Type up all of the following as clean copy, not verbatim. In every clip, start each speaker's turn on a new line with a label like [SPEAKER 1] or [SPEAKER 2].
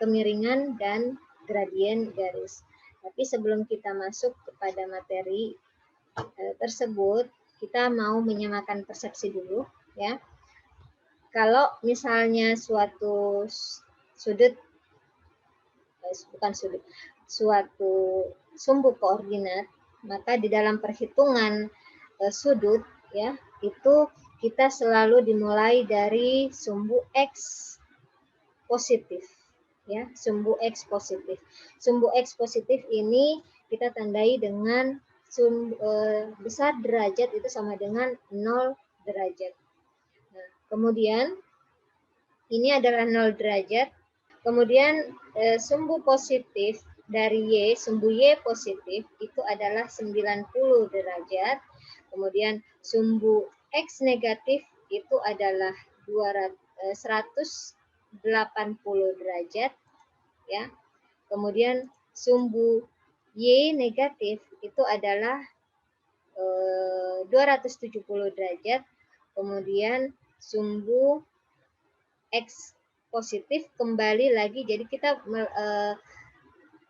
[SPEAKER 1] kemiringan dan gradien garis. Tapi sebelum kita masuk kepada materi tersebut, kita mau menyamakan persepsi dulu ya. Kalau misalnya suatu sudut, bukan sudut, suatu sumbu koordinat, maka di dalam perhitungan sudut ya, itu kita selalu dimulai dari sumbu X positif ya, sumbu X positif. Sumbu X positif ini kita tandai dengan besar derajat itu sama dengan 0 derajat. Nah, kemudian ini adalah 0 derajat. Kemudian sumbu positif dari Y, sumbu Y positif itu adalah 90 derajat. Kemudian sumbu X negatif itu adalah 180 derajat ya. Kemudian sumbu Y negatif itu adalah 270 derajat. Kemudian sumbu X positif kembali lagi, jadi kita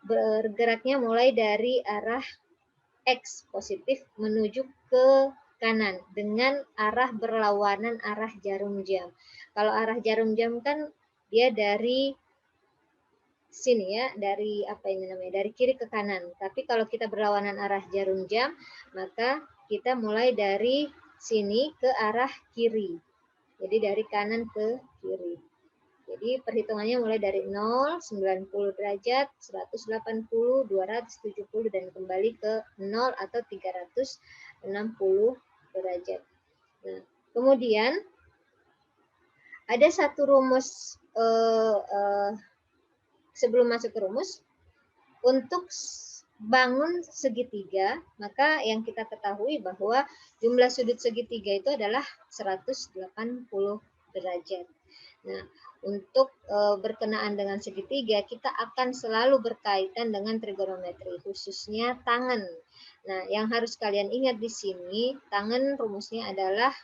[SPEAKER 1] bergeraknya mulai dari arah X positif menuju ke kanan dengan arah berlawanan arah jarum jam. Kalau arah jarum jam kan dia dari sini ya, dari apa ini namanya, dari kiri ke kanan. Tapi kalau kita berlawanan arah jarum jam, maka kita mulai dari sini ke arah kiri. Jadi dari kanan ke kiri. Jadi perhitungannya mulai dari 0, 90 derajat, 180, 270, dan kembali ke 0 atau 360 derajat. Nah, kemudian ada satu rumus, sebelum masuk ke rumus, untuk bangun segitiga, maka yang kita ketahui bahwa jumlah sudut segitiga itu adalah 180 derajat. Nah, untuk berkenaan dengan segitiga, kita akan selalu berkaitan dengan trigonometri, khususnya tangen. Nah, yang harus kalian ingat di sini, tangen rumusnya adalah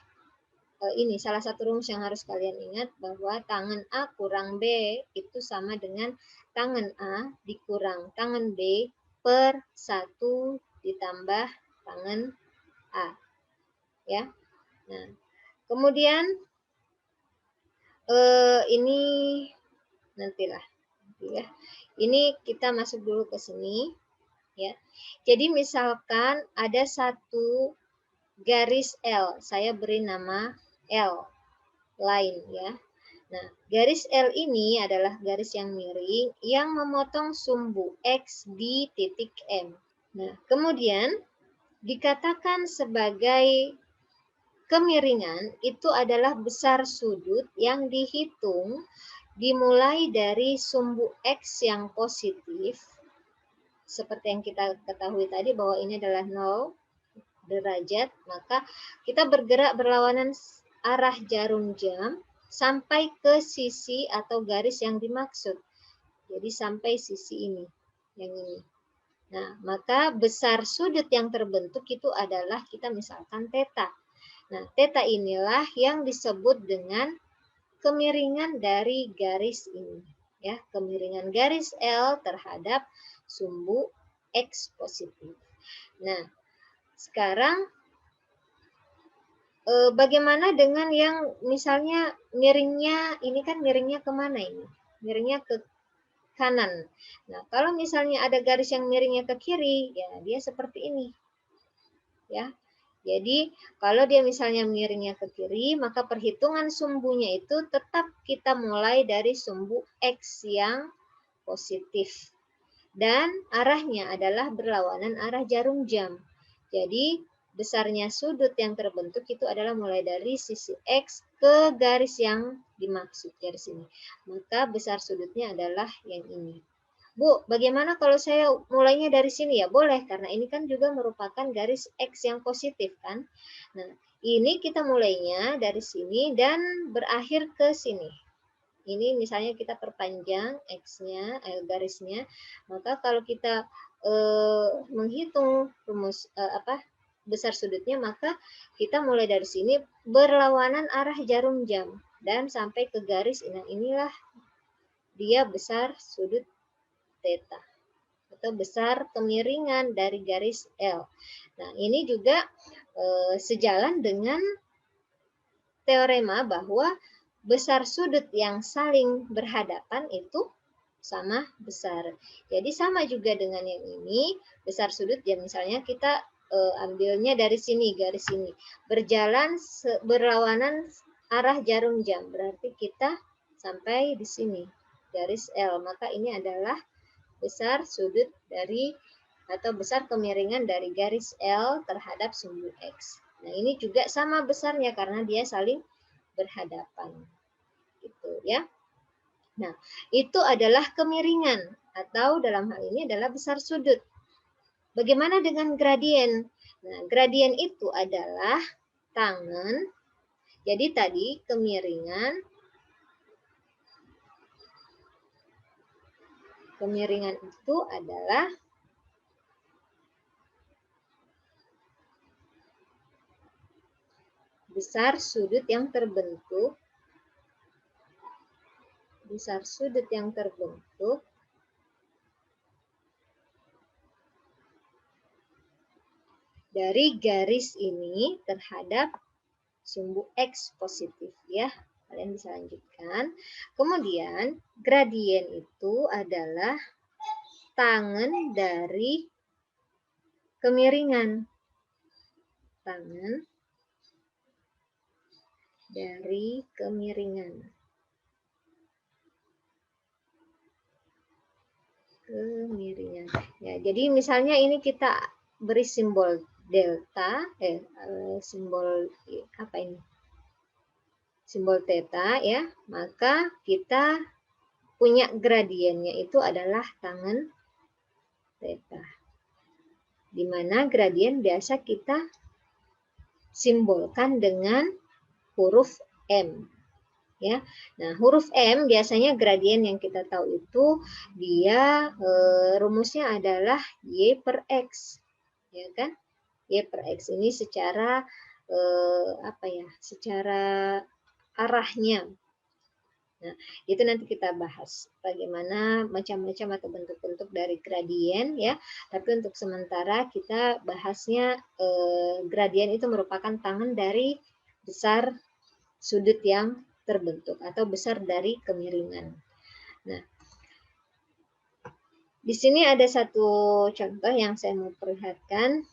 [SPEAKER 1] ini, salah satu rumus yang harus kalian ingat bahwa tangen A kurang B itu sama dengan tangen A dikurang tangen B per 1 ditambah tangen A. Ya. Nah, kemudian ini nantilah ya. Ini kita masuk dulu ke sini ya. Jadi misalkan ada satu garis L, saya beri nama L line ya. Nah, garis L ini adalah garis yang miring yang memotong sumbu X di titik M. Nah, kemudian dikatakan sebagai kemiringan itu adalah besar sudut yang dihitung dimulai dari sumbu X yang positif, seperti yang kita ketahui tadi bahwa ini adalah 0 derajat, maka kita bergerak berlawanan arah jarum jam sampai ke sisi atau garis yang dimaksud. Jadi sampai sisi ini, yang ini. Nah, maka besar sudut yang terbentuk itu adalah kita misalkan theta. Nah, theta inilah yang disebut dengan kemiringan dari garis ini. Ya, kemiringan garis L terhadap sumbu X positif. Nah, sekarang bagaimana dengan yang misalnya miringnya, ini kan miringnya kemana ini? Miringnya ke kanan. Nah, kalau misalnya ada garis yang miringnya ke kiri, ya dia seperti ini. Ya, jadi kalau dia misalnya miringnya ke kiri, maka perhitungan sumbunya itu tetap kita mulai dari sumbu X yang positif. Dan arahnya adalah berlawanan arah jarum jam. Jadi besarnya sudut yang terbentuk itu adalah mulai dari sisi X ke garis yang dimaksud garis ini. Maka besar sudutnya adalah yang ini. Bu, bagaimana kalau saya mulainya dari sini? Ya boleh, karena ini kan juga merupakan garis X yang positif kan. Nah, ini kita mulainya dari sini dan berakhir ke sini. Ini misalnya kita perpanjang X-nya, garisnya, maka kalau kita menghitung rumus besar sudutnya, maka kita mulai dari sini berlawanan arah jarum jam dan sampai ke garis. Nah, inilah dia besar sudut theta atau besar kemiringan dari garis L. Nah, ini juga sejalan dengan teorema bahwa besar sudut yang saling berhadapan itu sama besar. Jadi sama juga dengan yang ini, besar sudut ya misalnya kita ambilnya dari sini, garis ini. Berjalan berlawanan arah jarum jam, berarti kita sampai di sini, garis L. Maka ini adalah besar sudut dari atau besar kemiringan dari garis L terhadap sumbu X. Nah, ini juga sama besarnya karena dia saling berhadapan. Gitu ya. Nah, itu adalah kemiringan atau dalam hal ini adalah besar sudut. Bagaimana dengan gradien? Nah, gradien itu adalah tangen. Jadi tadi kemiringan itu adalah besar sudut yang terbentuk dari garis ini terhadap sumbu X positif ya. Kalian bisa lanjutkan. Kemudian gradien itu adalah tangen dari kemiringan. Tangen dari kemiringan. Ya, jadi misalnya ini kita beri simbol delta, simbol apa ini? Simbol theta ya, maka kita punya gradiennya itu adalah tangen theta. Di mana gradien biasa kita simbolkan dengan huruf M. Ya. Nah, huruf M biasanya gradien yang kita tahu itu dia rumusnya adalah Y per X. Ya kan? Y per X ini secara secara arahnya. Nah, itu nanti kita bahas bagaimana macam-macam atau bentuk-bentuk dari gradien ya. Tapi untuk sementara kita bahasnya gradien itu merupakan tangen dari besar sudut yang terbentuk atau besar dari kemiringan. Nah, di sini ada satu contoh yang saya mau perlihatkan.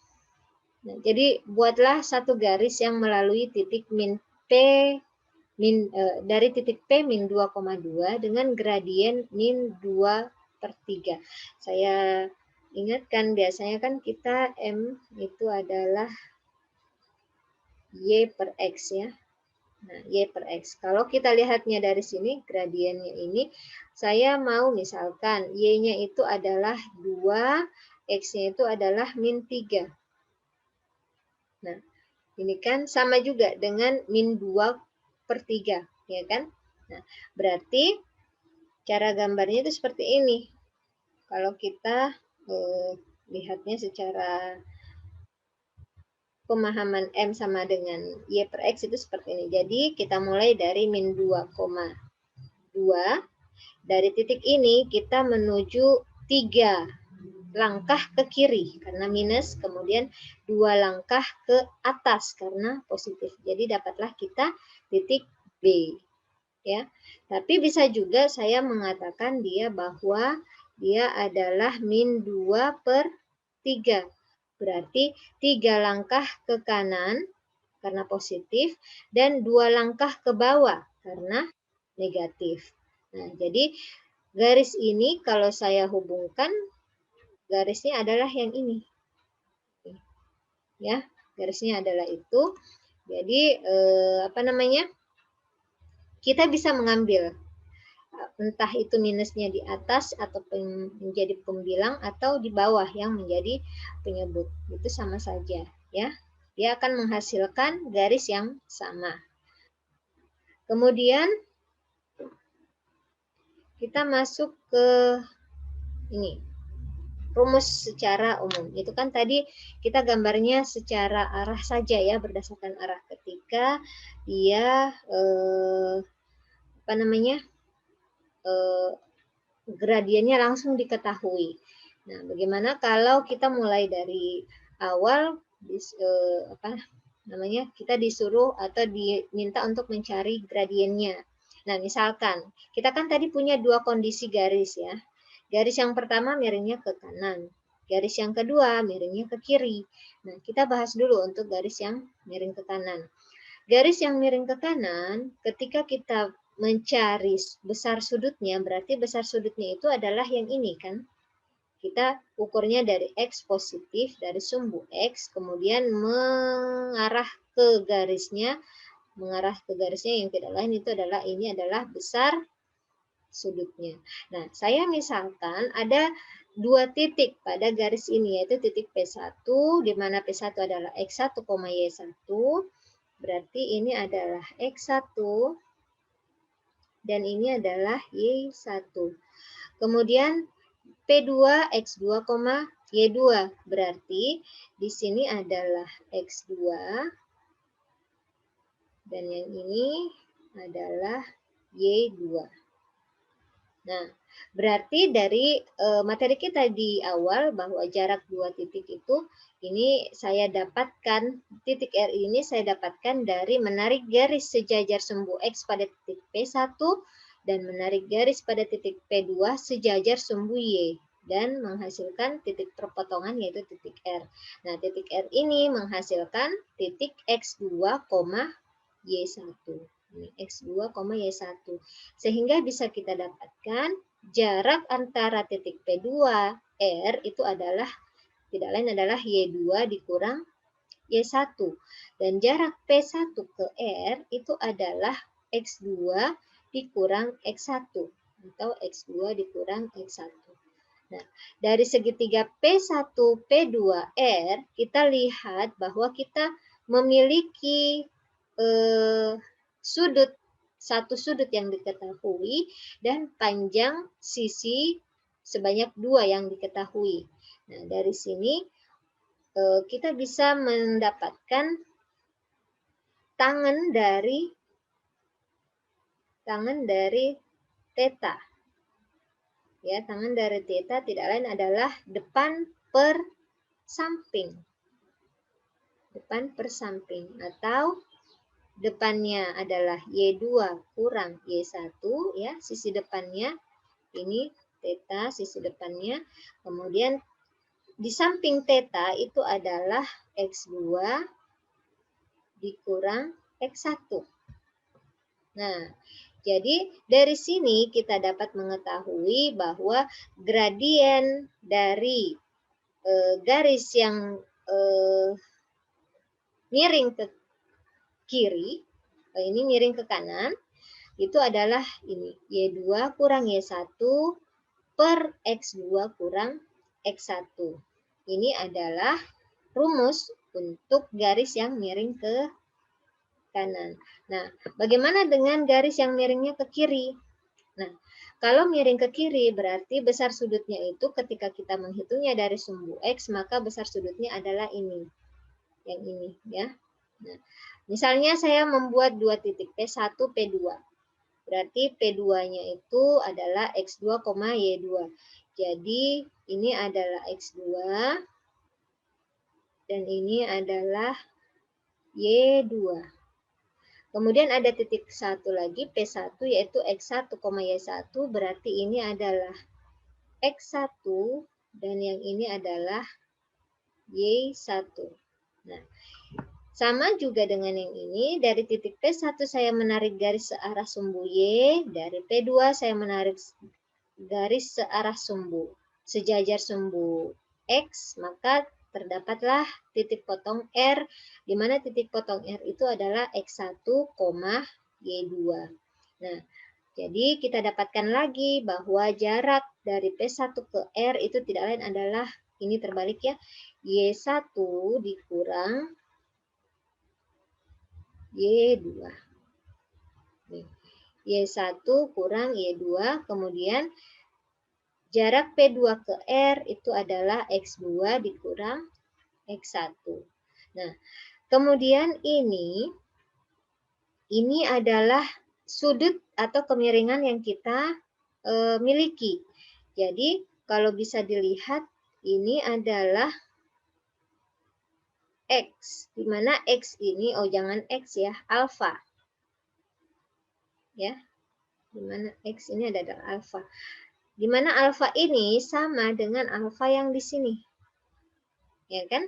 [SPEAKER 1] Nah, jadi buatlah satu garis yang melalui titik min P dari titik P min 2,2 dengan gradien min 2/3. Saya ingatkan biasanya kan kita M itu adalah Y per X ya. Nah, Y per X. Kalau kita lihatnya dari sini, gradiennya ini, saya mau misalkan Y-nya itu adalah 2, X-nya itu adalah min 3. Nah, ini kan sama juga dengan min 2/3, ya kan? Nah, berarti cara gambarnya itu seperti ini. Kalau kita lihatnya secara pemahaman M sama dengan Y per X itu seperti ini. Jadi kita mulai dari min 2,2. Dari titik ini kita menuju 3 langkah ke kiri karena minus, kemudian 2 langkah ke atas karena positif. Jadi dapatlah kita titik B. Ya. Tapi bisa juga saya mengatakan dia bahwa dia adalah min 2/3. Berarti 3 langkah ke kanan karena positif dan 2 langkah ke bawah karena negatif. Nah, jadi garis ini kalau saya hubungkan garisnya adalah yang ini. Ya, garisnya adalah itu. Jadi kita bisa mengambil entah itu minusnya di atas atau menjadi pembilang atau di bawah yang menjadi penyebut. Itu sama saja ya. Dia akan menghasilkan garis yang sama. Kemudian kita masuk ke ini. Rumus secara umum. Itu kan tadi kita gambarnya secara arah saja ya, berdasarkan arah ketika dia gradiennya langsung diketahui. Nah, bagaimana kalau kita mulai dari awal kita disuruh atau diminta untuk mencari gradiennya. Nah, misalkan kita kan tadi punya dua kondisi garis ya. Garis yang pertama miringnya ke kanan. Garis yang kedua miringnya ke kiri. Nah, kita bahas dulu untuk garis yang miring ke kanan. Garis yang miring ke kanan, ketika kita mencari besar sudutnya, berarti besar sudutnya itu adalah yang ini kan. Kita ukurnya dari X positif, dari sumbu X, kemudian mengarah ke garisnya yang tidak lain itu adalah ini adalah besar sudutnya. Nah, saya misalkan ada dua titik pada garis ini, yaitu titik P1, di mana P1 adalah X1, Y1, berarti ini adalah X1 dan ini adalah Y1. Kemudian P2 X2, Y2, berarti di sini adalah X2 dan yang ini adalah Y2. Nah, berarti dari materi kita di awal bahwa jarak dua titik itu, ini saya dapatkan, titik R ini saya dapatkan dari menarik garis sejajar sumbu X pada titik P1 dan menarik garis pada titik P2 sejajar sumbu Y dan menghasilkan titik perpotongan yaitu titik R. Nah, titik R ini menghasilkan titik X2, Y1. X2, Y1. Sehingga bisa kita dapatkan jarak antara titik P2 R itu adalah tidak lain adalah Y2 dikurang Y1. Dan jarak P1 ke R itu adalah X2 dikurang X1 atau X2 dikurang X1. Nah, dari segitiga P1, P2, R, kita lihat bahwa kita memiliki satu sudut yang diketahui dan panjang sisi sebanyak 2 yang diketahui. Nah, dari sini kita bisa mendapatkan tangan dari theta. Ya, tangan dari theta tidak lain adalah depan per samping. Depan per samping atau depannya adalah Y2 kurang Y1 ya, sisi depannya ini theta sisi depannya. Kemudian di samping theta itu adalah X2 dikurang X1. Nah, jadi dari sini kita dapat mengetahui bahwa gradien dari garis yang miring ke kiri, ini miring ke kanan, itu adalah ini, Y2 kurang Y1 per X2 kurang X1. Ini adalah rumus untuk garis yang miring ke kanan. Nah, bagaimana dengan garis yang miringnya ke kiri? Nah, kalau miring ke kiri berarti besar sudutnya itu ketika kita menghitungnya dari sumbu X, maka besar sudutnya adalah ini. Yang ini ya. Nah, misalnya saya membuat dua titik P1, P2. Berarti P2-nya itu adalah X2, Y2. Jadi ini adalah X2 dan ini adalah Y2. Kemudian ada titik satu lagi P1 yaitu X1, Y1. Berarti ini adalah X1 dan yang ini adalah Y1. Nah, sama juga dengan yang ini, dari titik P1 saya menarik garis searah sumbu Y, dari P2 saya menarik garis searah sumbu, sejajar sumbu X, maka terdapatlah titik potong R, di mana titik potong R itu adalah X1, Y2. Nah, jadi kita dapatkan lagi bahwa jarak dari P1 ke R itu tidak lain adalah, ini terbalik ya, Y1 dikurang Y2. Y1 kurang Y2, kemudian jarak P2 ke R itu adalah X2 dikurang X1. Nah, kemudian ini adalah sudut atau kemiringan yang kita miliki. Jadi kalau bisa dilihat ini adalah X, di mana X ini, oh jangan X ya, alfa. Ya, di mana X ini adalah alfa. Di mana alfa ini sama dengan alfa yang di sini. Ya kan?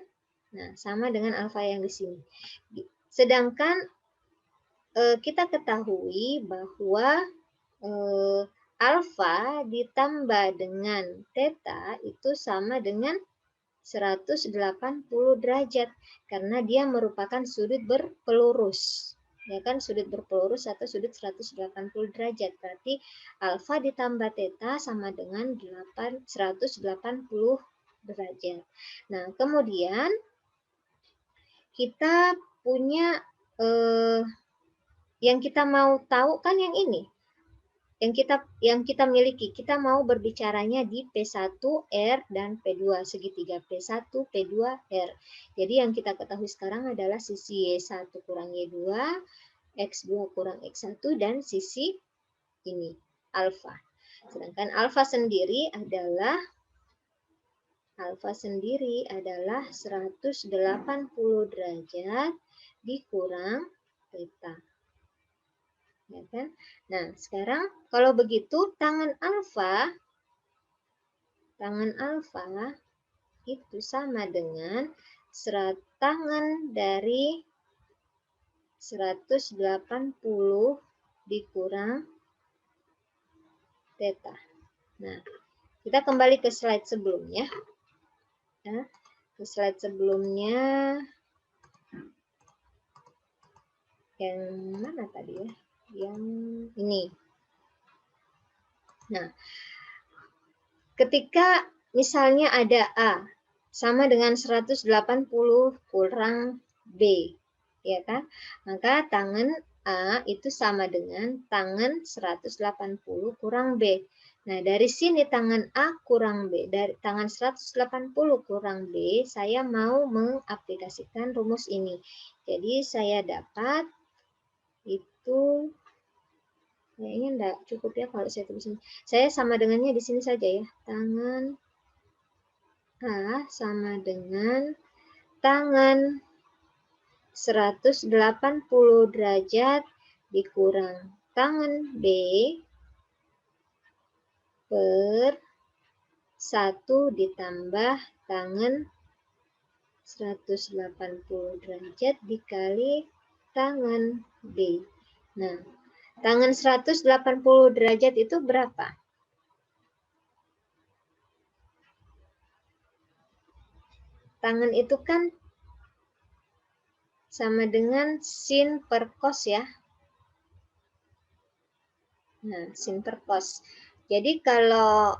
[SPEAKER 1] Nah, sama dengan alfa yang di sini. Sedangkan kita ketahui bahwa alfa ditambah dengan theta itu sama dengan 180 derajat karena dia merupakan sudut berpelurus. Ya kan, sudut berpelurus atau sudut 180 derajat. Berarti alfa ditambah theta sama dengan 180 derajat. Nah, kemudian kita punya yang kita mau tahu kan yang ini. Yang kita miliki, kita mau berbicaranya di P1 R dan P2, segitiga P1 P2 R. Jadi yang kita ketahui sekarang adalah sisi Y1 kurang Y2, X2 kurang X1 dan sisi ini alfa. Sedangkan alfa sendiri adalah 180 derajat dikurang theta. Ya kan? Nah, sekarang kalau begitu tangan alfa itu sama dengan tangan dari 180 dikurang theta. Nah, kita kembali ke slide sebelumnya. Ya, ke slide sebelumnya yang mana tadi ya? Yang ini. Nah, ketika misalnya ada A sama dengan 180 kurang B, ya kan? Maka tangan A itu sama dengan tangan 180 kurang B. Nah, dari sini tangan A kurang B, dari tangan 180 kurang B, saya mau mengaplikasikan rumus ini. Jadi saya dapat itu kayaknya enggak cukup ya kalau saya tulis ini. Saya sama dengannya di sini saja ya. Tangan A sama dengan tangan 180 derajat dikurang tangan B per 1 ditambah tangan 180 derajat dikali tangan B. Nah, tangan 180 derajat itu berapa? Tangan itu kan sama dengan sin per cos ya. Nah, sin per cos. Jadi kalau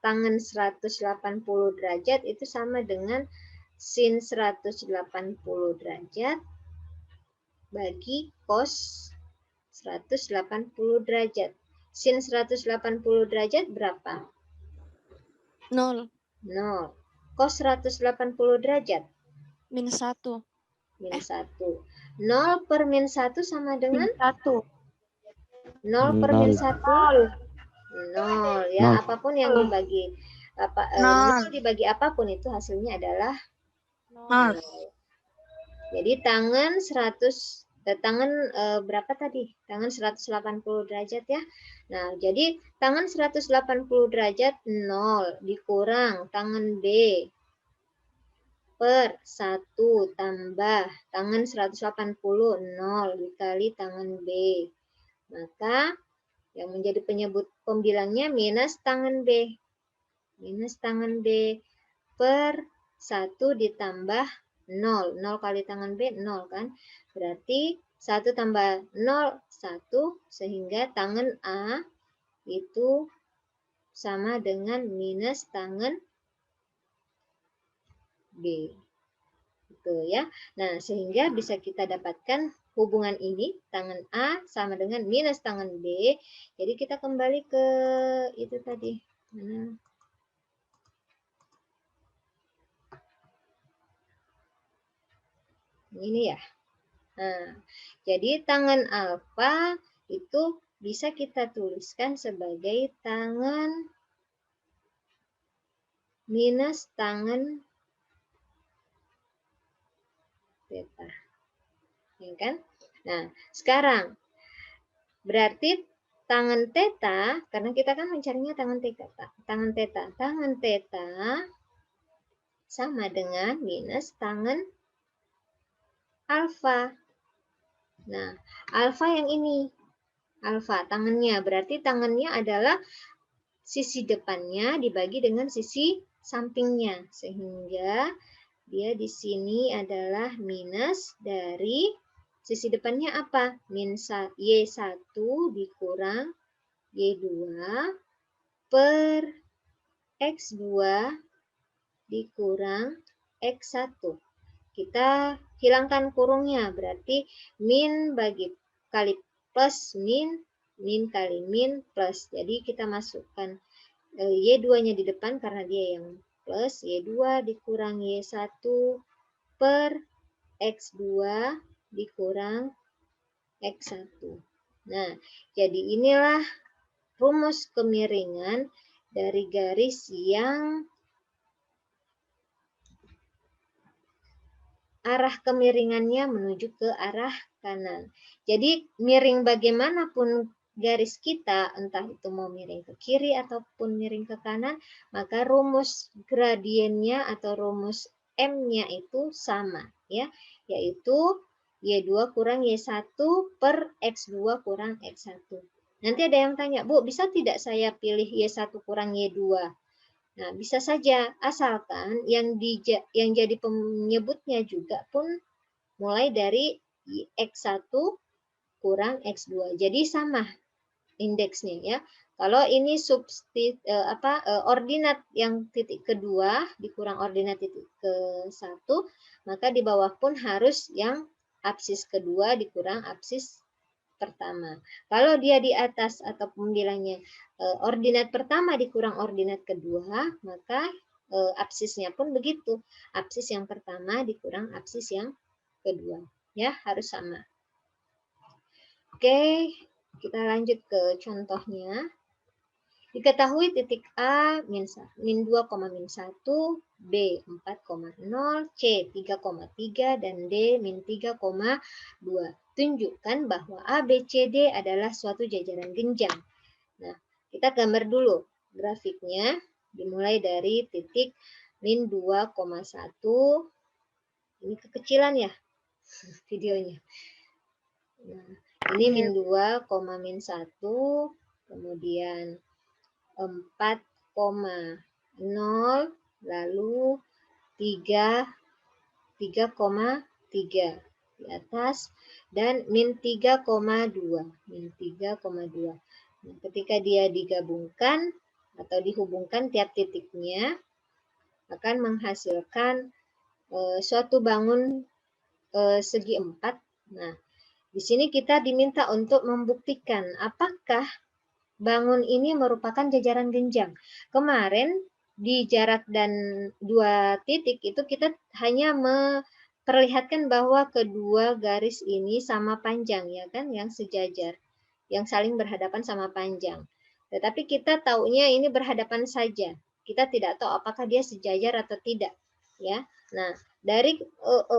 [SPEAKER 1] tangan 180 derajat itu sama dengan sin 180 derajat bagi cos 180 derajat. Sin 180 derajat berapa?
[SPEAKER 2] 0.
[SPEAKER 1] 0. Cos 180 derajat?
[SPEAKER 2] Minus 1.
[SPEAKER 1] Minus 1. 0 per min 1 sama dengan?
[SPEAKER 2] 1.
[SPEAKER 1] 0 per min 1? 0 ya. Apapun yang dibagi 0 dibagi apapun itu hasilnya adalah 0. Jadi tangan berapa tadi? Tangan 180 derajat ya. Nah, jadi tangan 180 derajat 0 dikurang tangan B per 1 tambah tangan 180 0 dikali tangan B. Maka yang menjadi penyebut pembilangnya minus tangan B. Minus tangan B per 1 ditambah 0. 0 kali tangan B, 0 kan? Berarti 1 tambah 0, 1. Sehingga tangan A itu sama dengan minus tangan B. Gitu ya. Nah, sehingga bisa kita dapatkan hubungan ini, tangan A sama dengan minus tangan B. Jadi kita kembali ke itu tadi. Mana? Ini ya. Nah, jadi tangan alfa itu bisa kita tuliskan sebagai tangan minus tangan theta. Ya kan? Nah, sekarang berarti tangan theta, karena kita kan mencarinya tangan theta. Tangan theta sama dengan minus tangan alfa. Nah, alfa yang ini. Alfa, tangannya. Berarti tangannya adalah sisi depannya dibagi dengan sisi sampingnya. Sehingga dia di sini adalah minus dari sisi depannya apa? Min Y1 dikurang Y2 per X2 dikurang X1. Kita hilangkan kurungnya, berarti min bagi kali plus min, min kali min plus. Jadi kita masukkan Y2-nya di depan karena dia yang plus, Y2 dikurang Y1 per X2 dikurang X1. Nah, jadi inilah rumus kemiringan dari garis yang arah kemiringannya menuju ke arah kanan. Jadi miring bagaimanapun garis kita, entah itu mau miring ke kiri ataupun miring ke kanan, maka rumus gradiennya atau rumus M-nya itu sama, ya, yaitu Y2 kurang Y1 per X2 kurang X1. Nanti ada yang tanya, Bu, bisa tidak saya pilih Y1 kurang Y2? Nah, bisa saja, asalkan yang jadi penyebutnya juga pun mulai dari X1 kurang X2. Jadi sama indeksnya ya. Kalau ini ordinat yang titik kedua dikurang ordinat titik ke-1, maka di bawah pun harus yang absis kedua dikurang absis pertama. Kalau dia di atas atau pembilangnya ordinat pertama dikurang ordinat kedua, maka absisnya pun begitu. Absis yang pertama dikurang absis yang kedua. Ya, harus sama. Oke, kita lanjut ke contohnya. Diketahui titik A min 2,1, B 4,0, C 3,3, dan D min 3,2. Tunjukkan bahwa A, B, C, D adalah suatu jajaran genjang. Nah, kita gambar dulu grafiknya. Dimulai dari titik min 2,1. Ini kekecilan ya videonya. Nah, ini min 2, min 1, kemudian 4,0, lalu 3,3 di atas, dan min 3,2. Nah, ketika dia digabungkan atau dihubungkan tiap titiknya, akan menghasilkan suatu bangun segi 4. Nah, di sini kita diminta untuk membuktikan apakah bangun ini merupakan jajaran genjang. Kemarin di jarak dan 2 titik itu kita hanya memperlihatkan bahwa kedua garis ini sama panjang, ya kan, yang sejajar, yang saling berhadapan sama panjang. Tetapi kita taunya ini berhadapan saja. Kita tidak tahu apakah dia sejajar atau tidak, ya. Nah, dari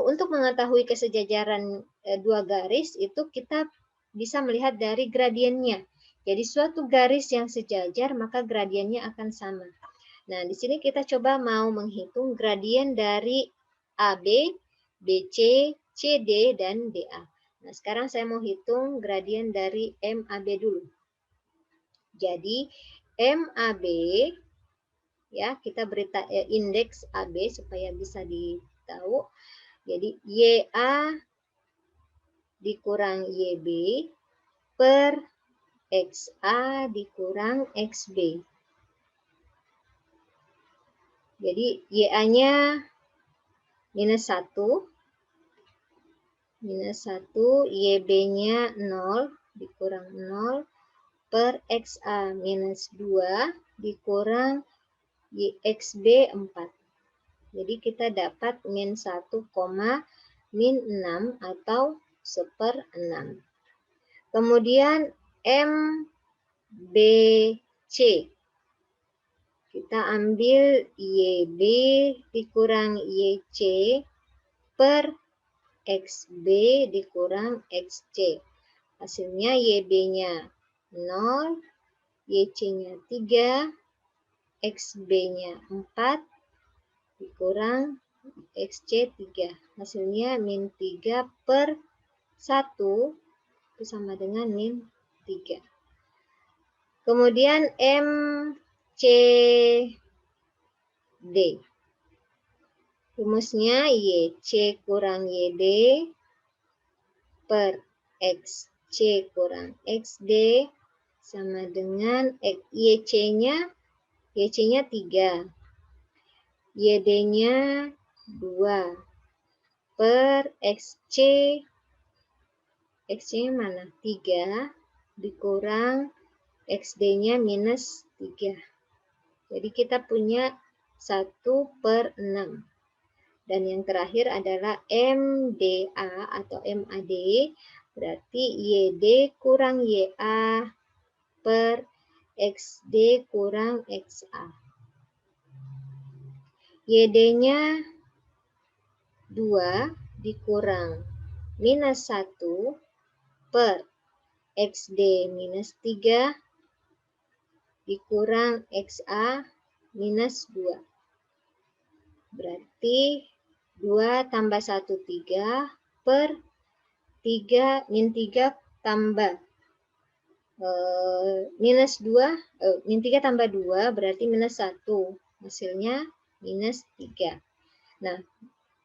[SPEAKER 1] untuk mengetahui kesejajaran dua garis itu kita bisa melihat dari gradiennya. Jadi suatu garis yang sejajar maka gradiennya akan sama. Nah, di sini kita coba mau menghitung gradien dari AB, BC, CD, dan DA. Nah, sekarang saya mau hitung gradien dari MAB dulu. Jadi MAB, ya, kita beri indeks AB supaya bisa ditahu. Jadi YA dikurang YB per XA dikurang XB. Jadi YA-nya minus 1, YB-nya 0 dikurang 0 per XA minus 2 dikurang YXB 4. Jadi kita dapat min 1, min 6 atau 1/6. Kemudian MBC. Kita ambil YB dikurang YC per XB dikurang XC. Hasilnya YB-nya 0, YC-nya 3, XB-nya 4, dikurang XC 3. Hasilnya min 3 per 1 itu sama dengan min 3. Kemudian MCD. Rumusnya YC kurang YD per XC kurang XD sama dengan YC-nya 3. YD-nya 2 per XC. XC mana? 3 dikurang XD-nya minus 3. Jadi kita punya 1 per 6. Dan yang terakhir adalah MDA atau MAD, berarti YD kurang YA per XD kurang XA. YD-nya 2 dikurang minus 1 per XD minus 3 dikurang XA minus 2. Berarti 2 tambah 1, 3 per 3 min 3 tambah minus 2, min 3 tambah 2 berarti minus 1. Hasilnya minus 3. Nah,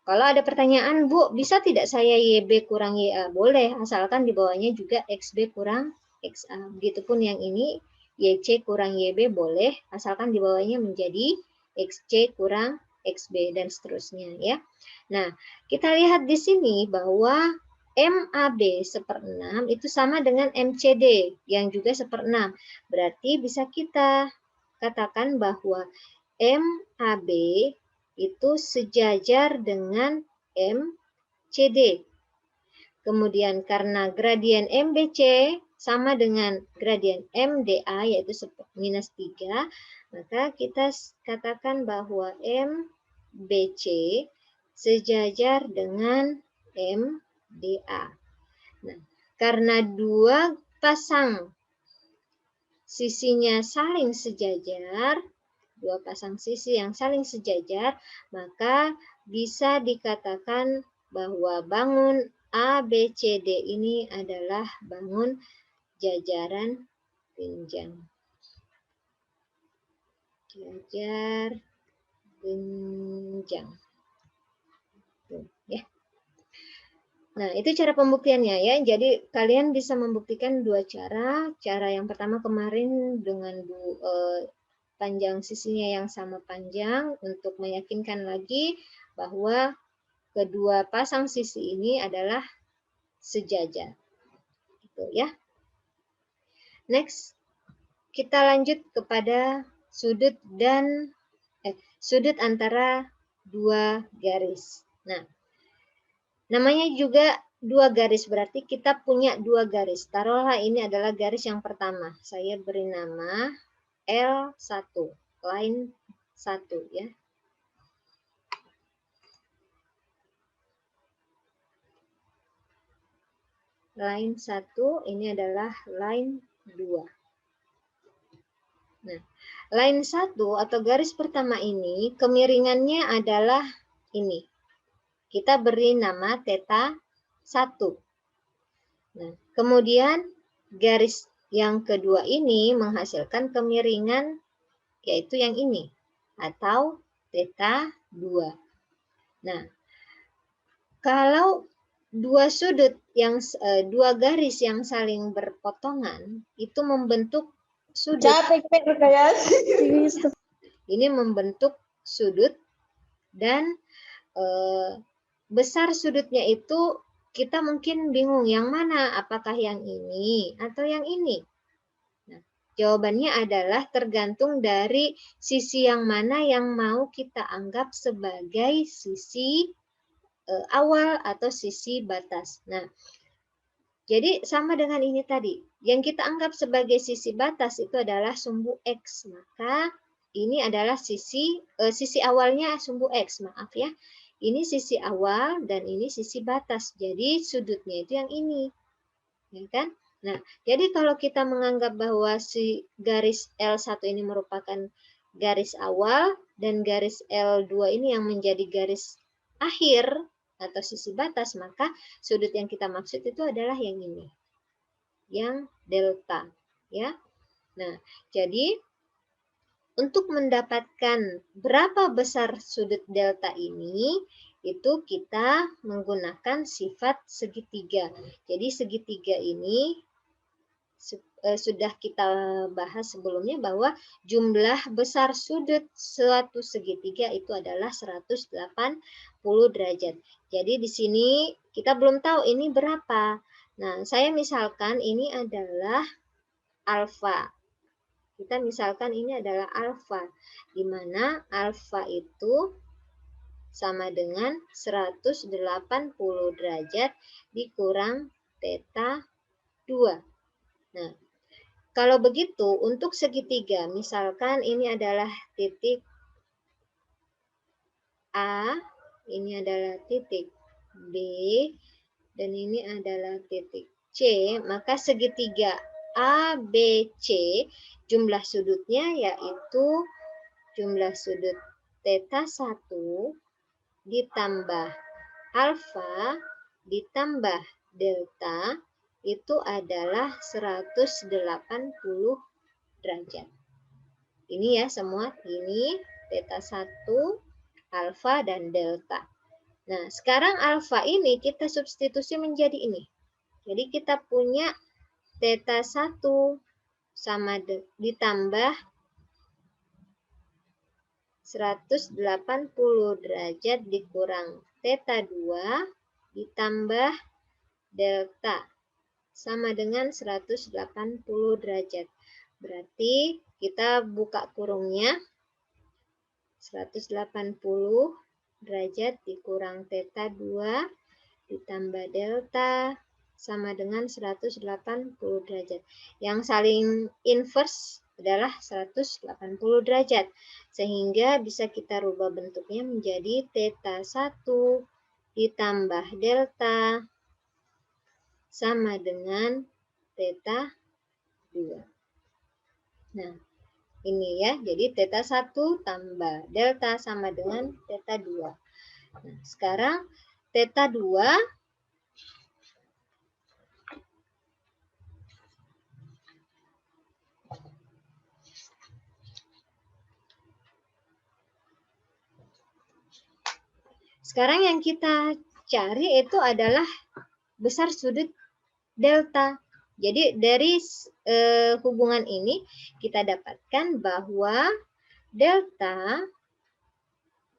[SPEAKER 1] kalau ada pertanyaan, Bu, bisa tidak saya YB kurang YA? Boleh, asalkan di bawahnya juga XB kurang XA. Begitupun yang ini, YC kurang YB boleh, asalkan di bawahnya menjadi XC kurang XB dan seterusnya ya. Nah, kita lihat di sini bahwa MAB 1/6 itu sama dengan MCD yang juga 1/6. Berarti bisa kita katakan bahwa MAB itu sejajar dengan MCD. Kemudian karena gradien MBC sama dengan gradien MDA yaitu minus 3, maka kita katakan bahwa MBC sejajar dengan MDA. Nah, karena dua pasang sisinya saling sejajar, dua pasang sisi yang saling sejajar, maka bisa dikatakan bahwa bangun ABCD ini adalah bangun jajaran genjang. Jajar genjang. Tuh, ya. Nah, itu cara pembuktiannya ya. Jadi kalian bisa membuktikan dua cara. Cara yang pertama kemarin dengan panjang sisinya yang sama panjang untuk meyakinkan lagi bahwa kedua pasang sisi ini adalah sejajar. Gitu ya. Next, kita lanjut kepada sudut antara dua garis. Nah, namanya juga dua garis, berarti kita punya dua garis. Taruhlah ini adalah garis yang pertama. Saya beri nama L1, line 1 ya. Line 1 ini adalah line 2. Nah, line 1 atau garis pertama ini kemiringannya adalah ini. Kita beri nama theta 1. Nah, kemudian garis yang kedua ini menghasilkan kemiringan yaitu yang ini atau theta 2. Nah, kalau dua sudut yang dua garis yang saling berpotongan itu membentuk sudut. Ini membentuk sudut dan besar sudutnya itu kita mungkin bingung yang mana, apakah yang ini atau yang ini. Nah, jawabannya adalah tergantung dari sisi yang mana yang mau kita anggap sebagai sisi awal atau sisi batas. Nah, Jadi sama dengan ini tadi. Yang kita anggap sebagai sisi batas itu adalah sumbu X. Maka ini adalah sisi awalnya sumbu X, maaf ya. Ini sisi awal dan ini sisi batas. Jadi sudutnya itu yang ini. Ya kan? Nah, jadi kalau kita menganggap bahwa si garis L1 ini merupakan garis awal dan garis L2 ini yang menjadi garis akhir atau sisi batas, maka sudut yang kita maksud itu adalah yang ini, yang delta, ya. Nah, jadi untuk mendapatkan berapa besar sudut delta ini, itu kita menggunakan sifat segitiga. Jadi segitiga ini sudah kita bahas sebelumnya bahwa jumlah besar sudut suatu segitiga itu adalah 180 derajat. Jadi di sini kita belum tahu ini berapa. Nah, saya misalkan ini adalah alfa. Kita misalkan ini adalah alfa, di mana alfa itu sama dengan 180 derajat dikurang theta 2. Nah, kalau begitu untuk segitiga, misalkan ini adalah titik A, ini adalah titik B, dan ini adalah titik C, maka segitiga ABC jumlah sudutnya yaitu jumlah sudut theta 1 ditambah alfa ditambah delta itu adalah 180 derajat. Ini ya semua, ini theta 1, alfa, dan delta. Nah, sekarang alfa ini kita substitusi menjadi ini. Jadi kita punya theta 1 sama ditambah 180 derajat dikurang theta 2 ditambah delta sama dengan 180 derajat. Berarti kita buka kurungnya 180 derajat dikurang theta 2 ditambah delta sama dengan 180 derajat. Yang saling inverse adalah 180 derajat. Sehingga bisa kita rubah bentuknya menjadi theta 1 ditambah delta sama dengan theta 2. Nah, ini ya. Jadi theta 1 tambah delta sama dengan theta 2. Nah, sekarang theta 2 sekarang yang kita cari itu adalah besar sudut delta. Jadi dari hubungan ini kita dapatkan bahwa delta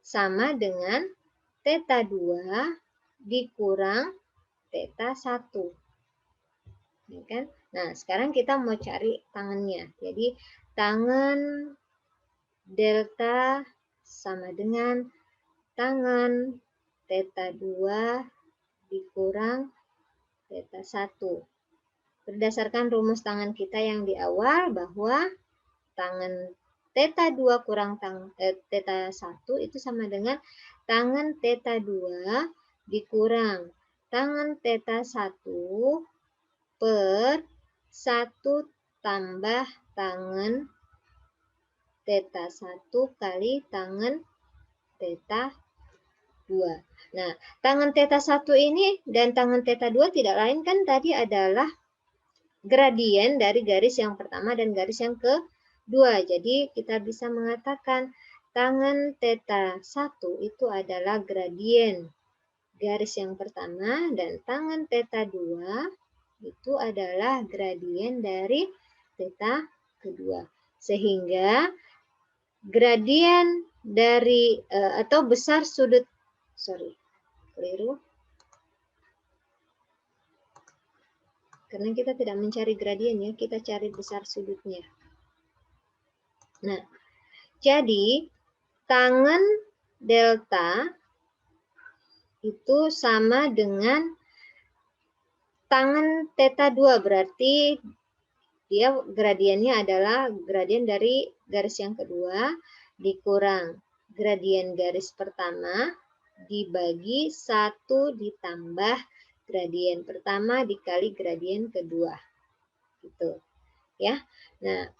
[SPEAKER 1] sama dengan theta 2 dikurang theta 1. Ya kan? Nah, sekarang kita mau cari tangannya. Jadi tangan delta sama dengan tangan theta 2 dikurang theta 1. Berdasarkan rumus tangan kita yang di awal bahwa tangan theta 2 kurang theta 1 itu sama dengan tangan theta 2 dikurang tangan theta 1 per 1 tambah tangan theta 1 kali tangan theta 2. Nah, tangan theta 1 ini dan tangan theta 2 tidak lain kan tadi adalah gradien dari garis yang pertama dan garis yang kedua. Jadi kita bisa mengatakan tangan theta 1 itu adalah gradien garis yang pertama dan tangan theta 2 itu adalah gradien dari theta kedua. Sehingga gradien dari atau besar sudut karena kita tidak mencari gradiennya, kita cari besar sudutnya. Nah, jadi tangan delta itu sama dengan tangen theta 2 berarti dia gradiennya adalah gradien dari garis yang kedua dikurang gradien garis pertama dibagi 1 ditambah gradien pertama dikali gradien kedua. Gitu. Ya. Nah,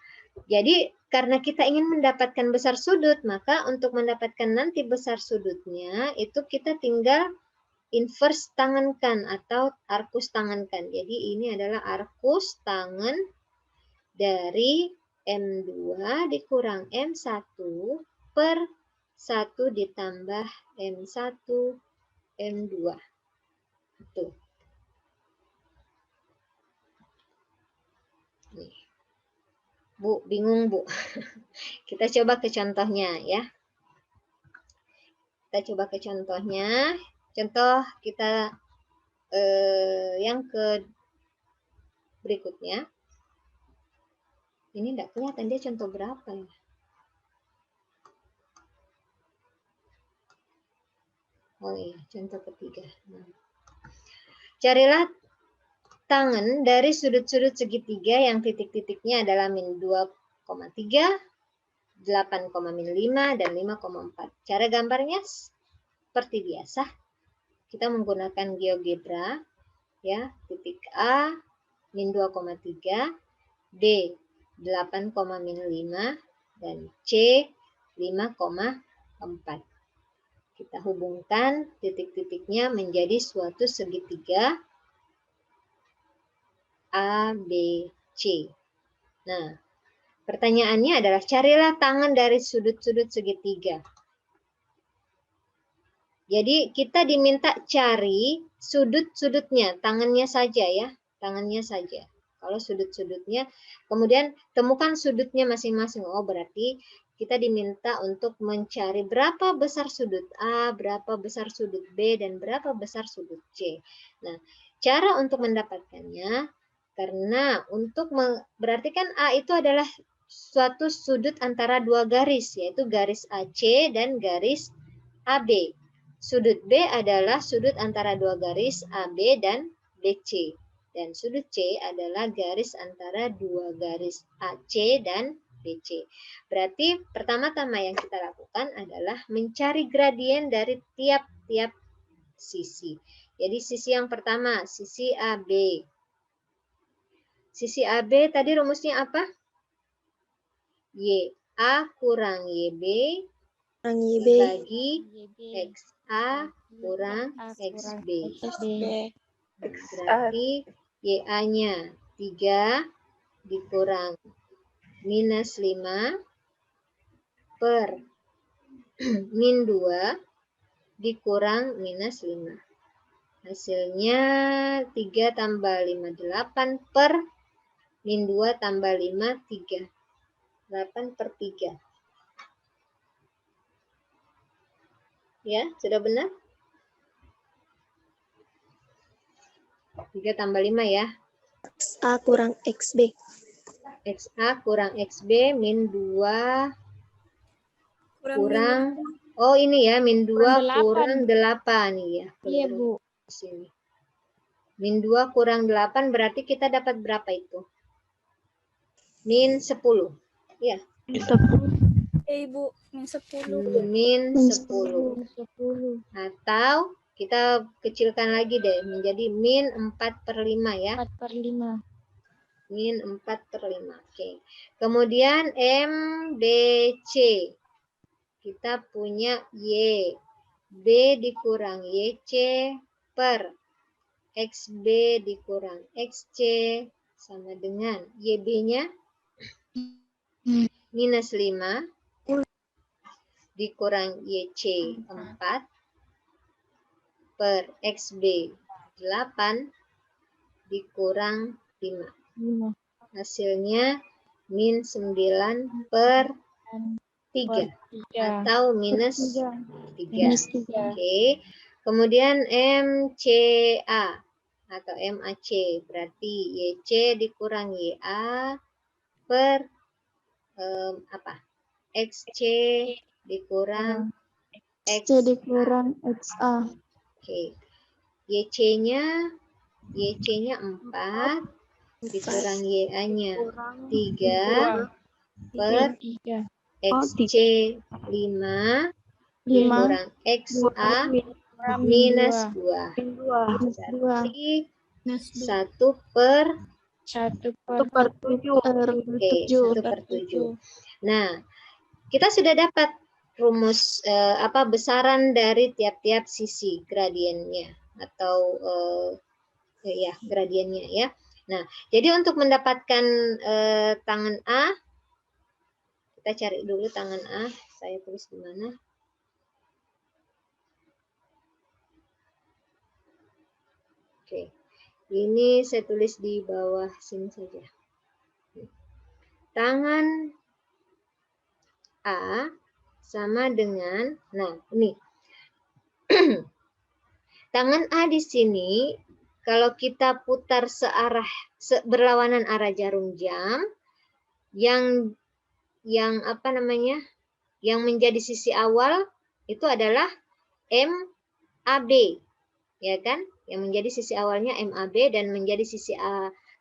[SPEAKER 1] jadi karena kita ingin mendapatkan besar sudut, maka untuk mendapatkan nanti besar sudutnya itu kita tinggal inverse tangenkan atau arkus tangenkan. Jadi ini adalah arkus tangen dari M2 dikurang M1 per 1 ditambah M1 M2. Itu. Nih. Bu, bingung Bu. Kita coba ke contohnya ya. Kita coba ke contohnya. Contoh kita yang ke berikutnya. Ini enggak kelihatan dia contoh berapa ya. Oh iya, contoh ketiga. Carilah tangen dari sudut-sudut segitiga yang titik-titiknya adalah min 2,3, 8,5, dan 5,4. Cara gambarnya seperti biasa. Kita menggunakan GeoGebra. Ya, titik A, min 2,3, B, 8,5, dan C, 5,4. Kita hubungkan titik-titiknya menjadi suatu segitiga A, B, C. Nah, pertanyaannya adalah carilah tangen dari sudut-sudut segitiga. Jadi kita diminta cari sudut-sudutnya, tangannya saja ya, tangannya saja. Kalau sudut-sudutnya, kemudian temukan sudutnya masing-masing. Oh, berarti kita diminta untuk mencari berapa besar sudut A, berapa besar sudut B, dan berapa besar sudut C. Nah, cara untuk mendapatkannya, karena untuk berarti kan A itu adalah suatu sudut antara dua garis, yaitu garis AC dan garis AB. Sudut B adalah sudut antara dua garis AB dan BC. Dan sudut C adalah garis antara dua garis AC dan BC. Berarti pertama-tama yang kita lakukan adalah mencari gradien dari tiap-tiap sisi. Jadi sisi yang pertama, sisi AB. Sisi AB tadi rumusnya apa? YA kurang YB dibagi XA kurang XB. Berarti YA-nya 3 dikurang minus 5 per min 2 dikurang minus 5. Hasilnya 3 tambah 5, 8 per min 2 tambah 5, 3. 8 per 3. Ya, sudah benar? 3 tambah 5 ya.
[SPEAKER 2] XA kurang XB.
[SPEAKER 1] XA kurang XB min 2 kurang oh ini ya, min 2 kurang 8 ya.
[SPEAKER 2] Iya, Bu.
[SPEAKER 1] Sini. Min 2 kurang 8 berarti kita dapat berapa itu? Min 10. Ya.
[SPEAKER 2] 10.
[SPEAKER 3] Ibu, min 10.
[SPEAKER 1] Min 10. Atau kita kecilkan lagi deh menjadi min 4 per 5 ya.
[SPEAKER 2] 4 per 5.
[SPEAKER 1] Min 4 per 5. Oke. Kemudian MBC. Kita punya Y. B dikurang YC per XB dikurang XC sama dengan YB-nya minus 5 dikurang YC 4 per XB 8 dikurang 5. Hasilnya min 9 per 3 atau minus 3. Oke. Kemudian MCA atau MAC berarti YC dikurang YA per apa? XC dikurang
[SPEAKER 2] XC dikurang XA.
[SPEAKER 1] Oke. YC-nya YC-nya 4 dikurang YA-nya 3 per XC 5 dikurang XA minus 2. Berarti 1 per
[SPEAKER 2] 1/7.
[SPEAKER 1] Oke, 1/7. Nah, kita sudah dapat rumus besaran dari tiap-tiap sisi gradiennya atau ya gradiennya ya. Nah, jadi untuk mendapatkan tangan A, kita cari dulu tangan A. Saya tulis di mana? Oke, ini saya tulis di bawah sini saja. Tangan A sama dengan, nah ini. Tangan A di sini, kalau kita putar berlawanan arah jarum jam, yang menjadi sisi awal itu adalah MAB, ya kan? Yang menjadi sisi awalnya MAB dan menjadi sisi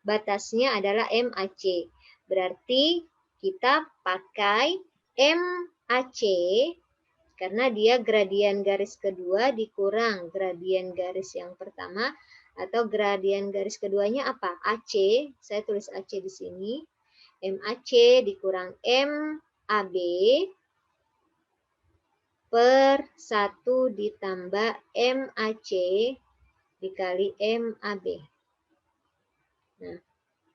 [SPEAKER 1] batasnya adalah MAC. Berarti kita pakai MAC karena dia gradien garis kedua dikurang gradien garis yang pertama, atau gradien garis keduanya apa? AC. Saya tulis AC di sini. MAC dikurang MAB per 1 ditambah MAC dikali MAB. Nah,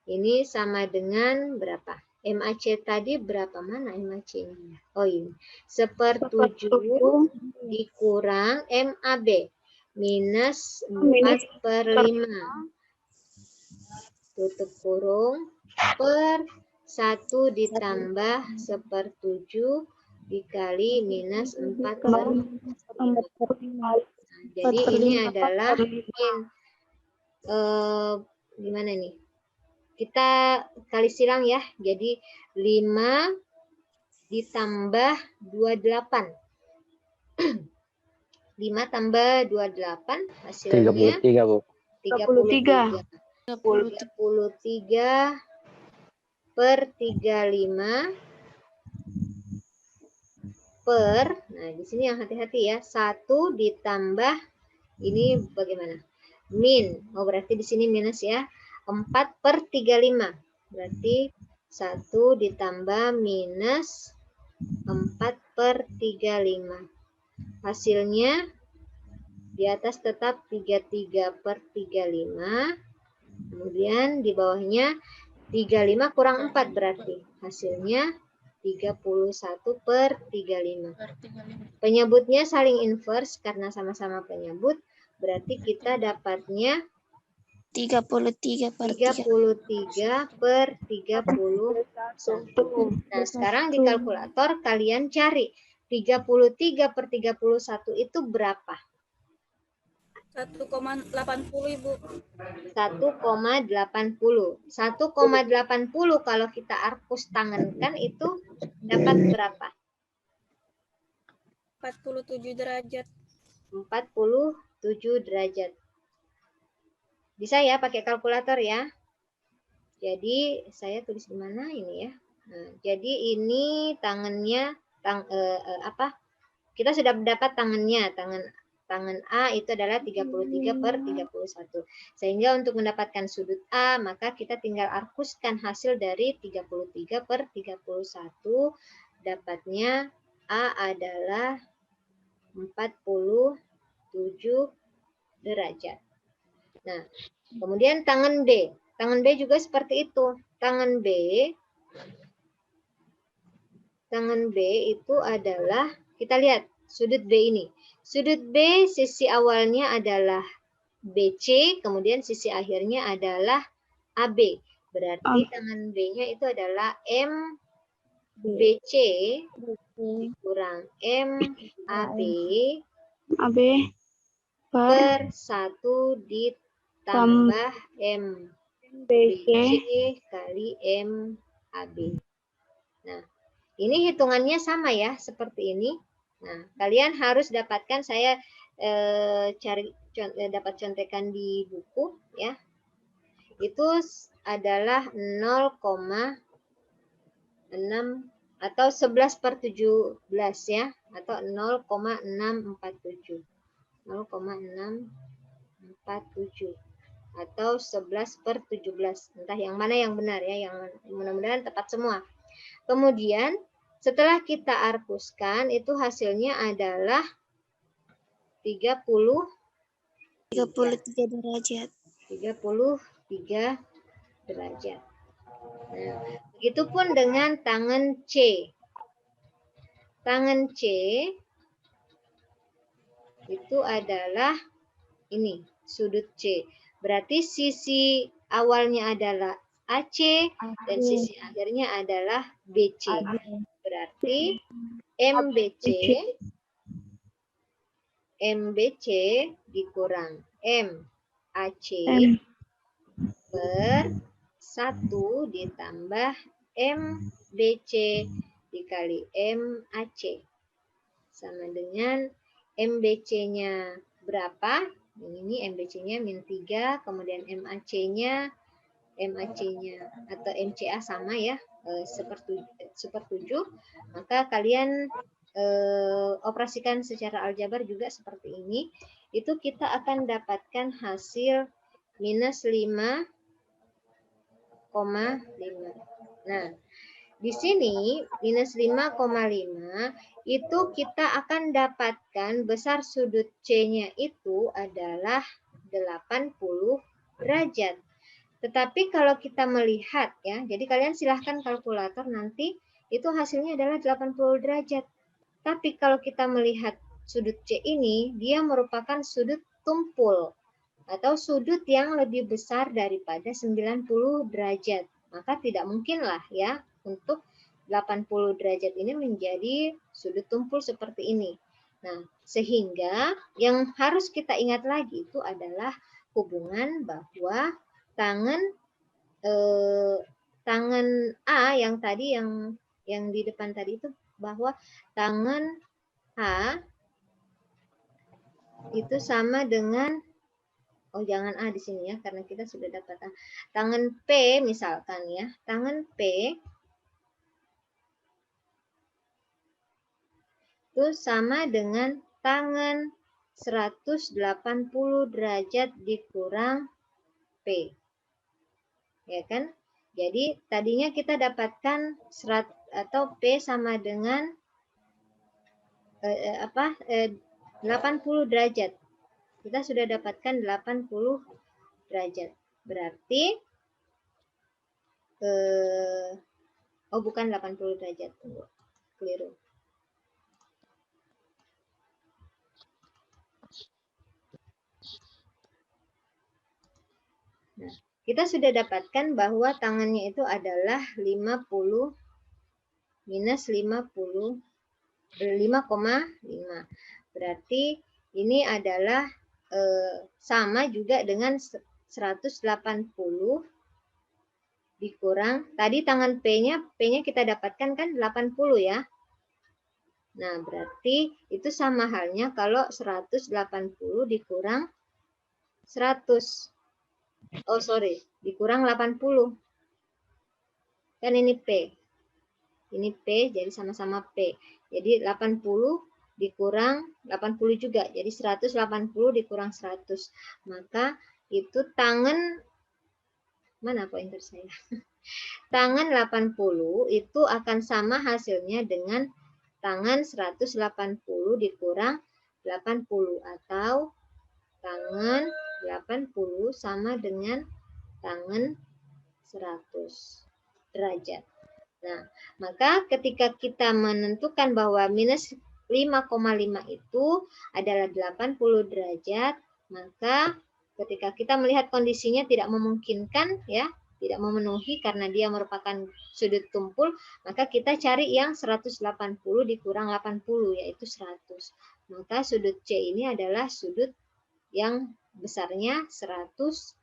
[SPEAKER 1] ini sama dengan berapa? MAC tadi berapa? Mana MAC-nya? Oh ini. 1/7 dikurang MAB minus 4/5. Tutup kurung per 1 ditambah 1/7 dikali minus 4/5. Jadi ini adalah gimana nih? Kita kali silang ya. Jadi 5 ditambah 28. 5 tambah 28 hasilnya
[SPEAKER 4] 33, Bu.
[SPEAKER 1] 33. 33 per 35 per, nah di sini yang hati-hati ya, 1 ditambah, ini bagaimana? Min, berarti di sini minus ya, 4/35. Berarti 1 ditambah minus 4/35. Hasilnya di atas tetap 33/35. Kemudian di bawahnya 35 kurang 4 berarti hasilnya 31/35. Penyebutnya saling inverse karena sama-sama penyebut. Berarti kita dapatnya 33/31. Nah, sekarang di kalkulator kalian cari 33/31 itu berapa?
[SPEAKER 3] 1,80 Ibu.
[SPEAKER 1] 1,80. 1,80 kalau kita arkus tangankan itu dapat berapa?
[SPEAKER 3] 47 derajat.
[SPEAKER 1] 47 derajat. Bisa ya pakai kalkulator ya. Jadi saya tulis di mana ini ya. Nah, jadi ini tangannya kita sudah dapat tangannya. Tangan A itu adalah 33/31. Sehingga untuk mendapatkan sudut A, maka kita tinggal arkuskan hasil dari 33/31. Dapatnya A adalah 47 derajat. Nah, kemudian tangan B. Tangan B juga seperti itu. Tangan B itu adalah, kita lihat sudut B ini. Sudut B sisi awalnya adalah BC, kemudian sisi akhirnya adalah AB. Berarti tangan B-nya itu adalah MBC kurang MAB per 1 ditambah MBC kali MAB. Nah, ini hitungannya sama ya, seperti ini. Nah, kalian harus dapatkan, saya dapat contekan di buku ya. itu adalah 0,6 atau 11/17 ya, atau 0,647. 0,647 atau 11/17. Entah yang mana yang benar ya, yang mudah-mudahan tepat semua. Kemudian setelah kita arkuskan itu hasilnya adalah
[SPEAKER 2] 33 derajat.
[SPEAKER 1] 33 derajat. Nah, begitupun dengan tangan C. Tangan C itu adalah ini, sudut C. Berarti sisi awalnya adalah AC dan sisi akhirnya adalah BC. Berarti MBC dikurang MAC per 1 ditambah MBC dikali MAC. Sama dengan MBC-nya berapa? Ini MBC-nya -3, kemudian MAC-nya atau MCA sama ya, 1/7. Maka kalian operasikan secara aljabar juga seperti ini. Itu kita akan dapatkan hasil -5,5. Nah, di sini -5,5 itu kita akan dapatkan besar sudut C-nya itu adalah 80 derajat. Tetapi kalau kita melihat ya, jadi kalian silahkan kalkulator nanti itu hasilnya adalah 80 derajat. Tapi kalau kita melihat sudut C ini, dia merupakan sudut tumpul atau sudut yang lebih besar daripada 90 derajat. Maka tidak mungkinlah ya untuk 80 derajat ini menjadi sudut tumpul seperti ini. Nah, sehingga yang harus kita ingat lagi itu adalah hubungan bahwa tangan A yang tadi yang di depan tadi itu, bahwa tangan H itu sama dengan, oh jangan A di sini ya, karena kita sudah dapat A. Tangan P misalkan ya, tangan P itu sama dengan tangan 180 derajat dikurang P. Ya kan? Jadi tadinya kita dapatkan atau P sama dengan 80 derajat. Kita sudah dapatkan 80 derajat. Berarti bukan 80 derajat. Tunggu. Keliru. Nah, kita sudah dapatkan bahwa tangannya itu adalah 5,5. Berarti ini adalah sama juga dengan 180 dikurang, tadi tangan P-nya kita dapatkan kan 80 ya. Nah, berarti itu sama halnya kalau 180 dikurang 100. Oh, sorry, dikurang 80. Kan ini P. Ini P, jadi sama-sama P. Jadi 80 dikurang 80 juga. Jadi 180 dikurang 100. Maka itu tangan, mana pointer saya? Tangan 80 itu akan sama hasilnya dengan tangan 180 dikurang 80. Atau tangan 80 sama dengan tangan 100 derajat. Nah, maka ketika kita menentukan bahwa minus 5,5 itu adalah 80 derajat, maka ketika kita melihat kondisinya tidak memungkinkan ya, tidak memenuhi karena dia merupakan sudut tumpul, maka kita cari yang 180 dikurang 80 yaitu 100. Maka sudut C ini adalah sudut yang besarnya 100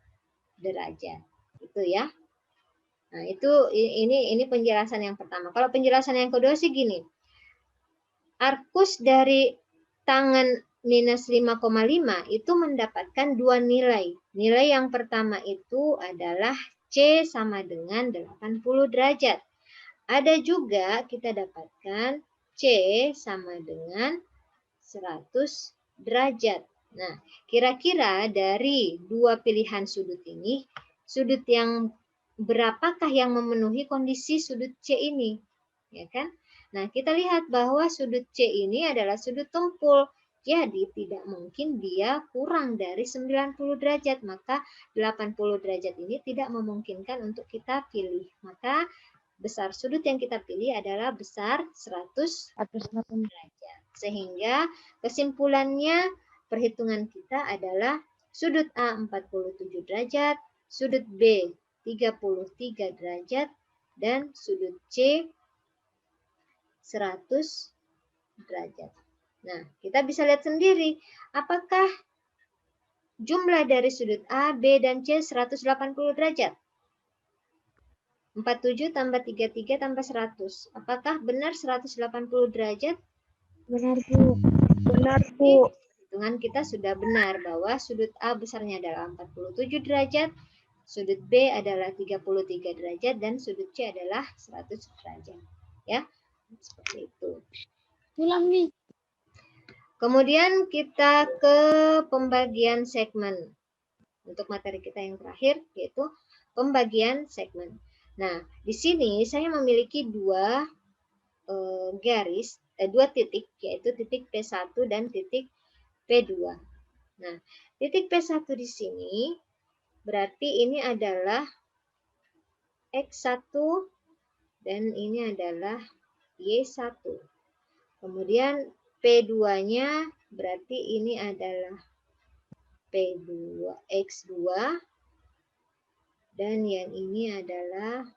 [SPEAKER 1] derajat. Itu ya. Nah, itu ini penjelasan yang pertama. Kalau penjelasan yang kedua sih gini. Arkus dari tangan minus 5,5 itu mendapatkan dua nilai. Nilai yang pertama itu adalah C sama dengan 80 derajat. Ada juga kita dapatkan C sama dengan 100 derajat. Nah, kira-kira dari dua pilihan sudut ini, sudut yang berapakah yang memenuhi kondisi sudut C ini? Ya kan? Nah, kita lihat bahwa sudut C ini adalah sudut tumpul. Jadi tidak mungkin dia kurang dari 90 derajat, maka 80 derajat ini tidak memungkinkan untuk kita pilih. Maka besar sudut yang kita pilih adalah besar 100 derajat. Sehingga kesimpulannya perhitungan kita adalah sudut A 47 derajat, sudut B 33 derajat, dan sudut C 100 derajat. Nah, kita bisa lihat sendiri apakah jumlah dari sudut A, B, dan C 180 derajat. 47 tambah 33 tambah 100. Apakah benar 180 derajat?
[SPEAKER 2] Benar, Bu. Benar, Bu.
[SPEAKER 1] Hitungan kita sudah benar bahwa sudut A besarnya adalah 47 derajat, sudut B adalah 33 derajat, dan sudut C adalah 100 derajat. Ya, seperti itu.
[SPEAKER 2] Ulang nih.
[SPEAKER 1] Kemudian kita ke pembagian segmen. Untuk materi kita yang terakhir, yaitu pembagian segmen. Nah, di sini saya memiliki dua titik, yaitu titik P1 dan titik P2. Nah, titik P1 di sini berarti ini adalah X1 dan ini adalah Y1. Kemudian P2-nya berarti ini adalah P2 X2 dan yang ini adalah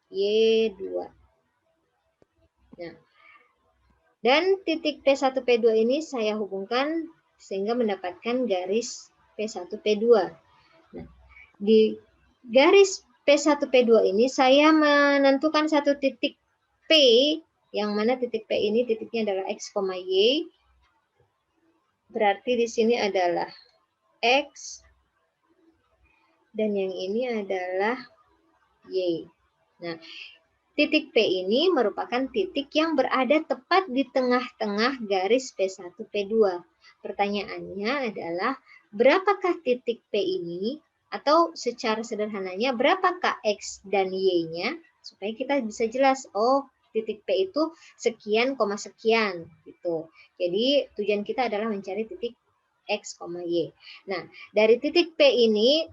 [SPEAKER 1] Y2. Nah, dan titik P1 P2 ini saya hubungkan sehingga mendapatkan garis P1 P2. Nah, di garis P1 P2 ini saya menentukan satu titik P, yang mana titik P ini titiknya adalah X, Y. Berarti di sini adalah X dan yang ini adalah Y. Nah, titik P ini merupakan titik yang berada tepat di tengah-tengah garis P1 P2. Pertanyaannya adalah berapakah titik P ini, atau secara sederhananya berapakah X dan Y-nya, supaya kita bisa jelas, oh titik P itu sekian, sekian gitu. Jadi tujuan kita adalah mencari titik X, Y. Nah, dari titik P ini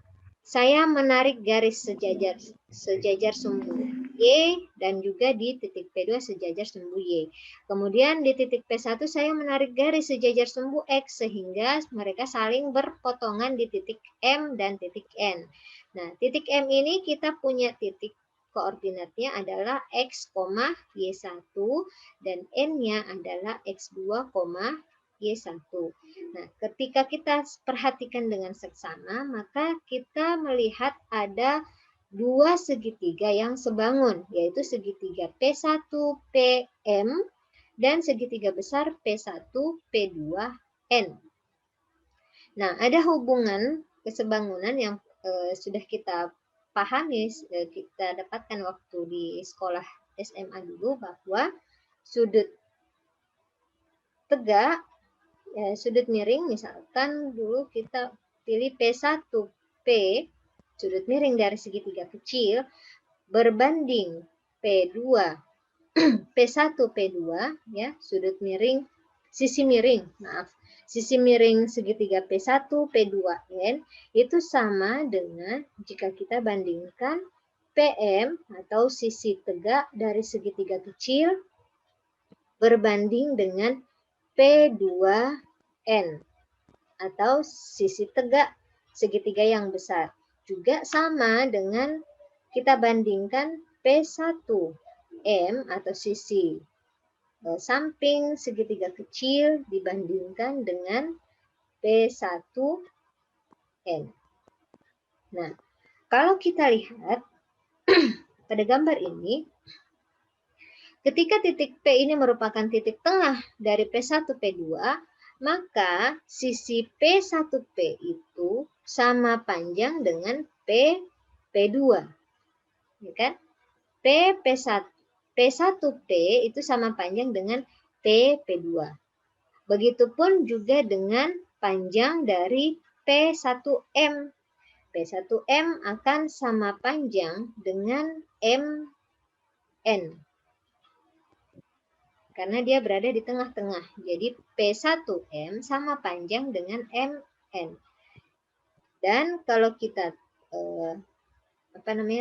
[SPEAKER 1] saya menarik garis sejajar sumbu Y dan juga di titik P2 sejajar sumbu Y. Kemudian di titik P1 saya menarik garis sejajar sumbu X sehingga mereka saling berpotongan di titik M dan titik N. Nah, titik M ini kita punya titik koordinatnya adalah X, Y1 dan N-nya adalah X2, Y1. Nah, ketika kita perhatikan dengan seksama, maka kita melihat ada dua segitiga yang sebangun, yaitu segitiga P1 PM dan segitiga besar P1 P2N. Nah, ada hubungan kesebangunan yang sudah kita pahami, kita dapatkan waktu di sekolah SMA dulu, bahwa sudut tegak, sudut miring, misalkan dulu kita pilih P1P, sudut miring dari segitiga kecil, berbanding P2, P1 P2, ya, sudut miring, sisi miring segitiga P1 P2N itu sama dengan jika kita bandingkan PM atau sisi tegak dari segitiga kecil berbanding dengan P2N atau sisi tegak segitiga yang besar. Juga sama dengan kita bandingkan P1M atau sisi samping segitiga kecil dibandingkan dengan P1N. Nah, kalau kita lihat pada gambar ini, Ketika titik P ini merupakan titik tengah dari P1, P2, maka sisi P1P itu sama panjang dengan P2. Ya kan? P1P itu sama panjang dengan P2. Begitupun juga dengan panjang dari P1M. P1M akan sama panjang dengan MN. Karena dia berada di tengah-tengah. Jadi P1M sama panjang dengan MN. Dan kalau kita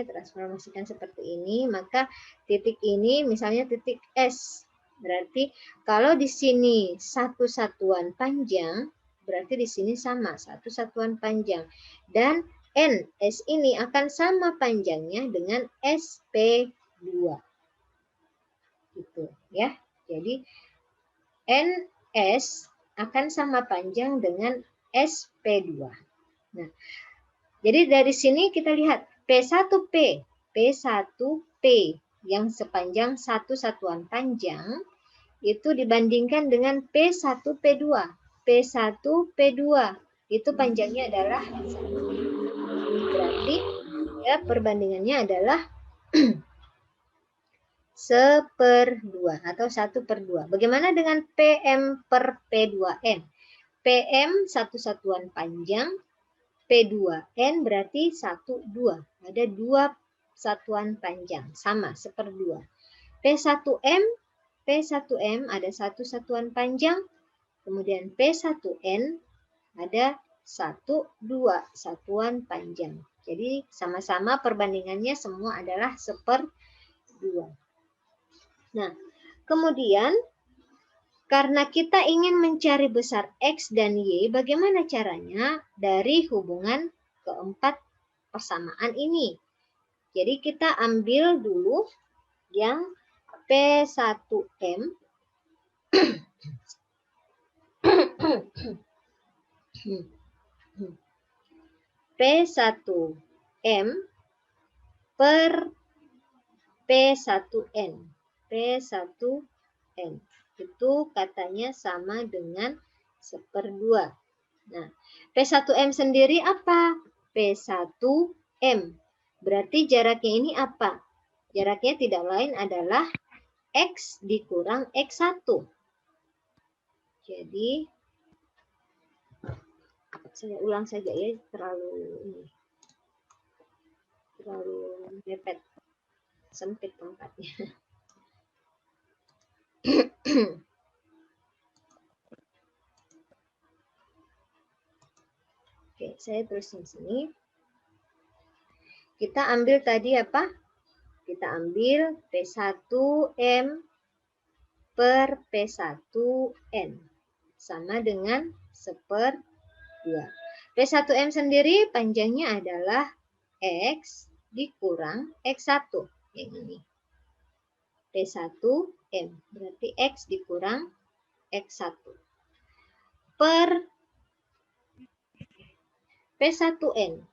[SPEAKER 1] transformasikan seperti ini, maka titik ini misalnya titik S. Berarti kalau di sini satu satuan panjang, berarti di sini sama satu satuan panjang. Dan NS ini akan sama panjangnya dengan SP2. Gitu ya. Jadi NS akan sama panjang dengan SP2. Nah, jadi dari sini kita lihat P1P yang sepanjang satu satuan panjang itu dibandingkan dengan P1P2. P1P2 itu panjangnya adalah 1. Berarti ya perbandingannya adalah 1/2 atau 1/2. Bagaimana dengan PM per P2N? PM satu satuan panjang, P2N berarti 1/2. Ada 2 satuan panjang, sama 1/2. P1M ada 1 satuan panjang, kemudian P1N ada 2 satuan panjang. Jadi sama-sama perbandingannya semua adalah 1/2. Nah, kemudian karena kita ingin mencari besar X dan Y, bagaimana caranya dari hubungan keempat persamaan ini? Jadi kita ambil dulu yang P1M. P1M per P1N. P1N itu katanya sama dengan 1/2. Nah, P1M sendiri apa? P1M. Berarti jaraknya ini apa? Jaraknya tidak lain adalah X dikurang X1. Jadi, saya ulang saja ya, terlalu mepet. Sempit tempatnya. Oke, saya terusin sini. Kita ambil tadi apa? Kita ambil P1M per P1N. Sama dengan 1/2. P1M sendiri panjangnya adalah X dikurang X1. Yang ini. P1M. Berarti X dikurang X1. Per P1N.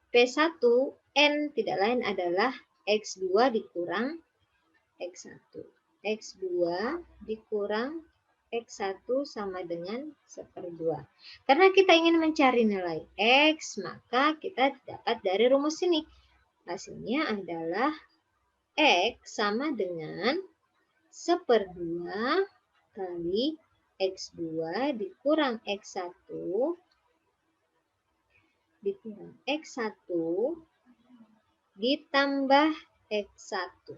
[SPEAKER 1] P1N tidak lain adalah X2 dikurang X1. X2 dikurang X1 sama dengan 1/2. Karena kita ingin mencari nilai X, maka kita dapat dari rumus ini. Hasilnya adalah X sama dengan 1/2 kali X2 dikurang X1 dikurang X1 ditambah X1.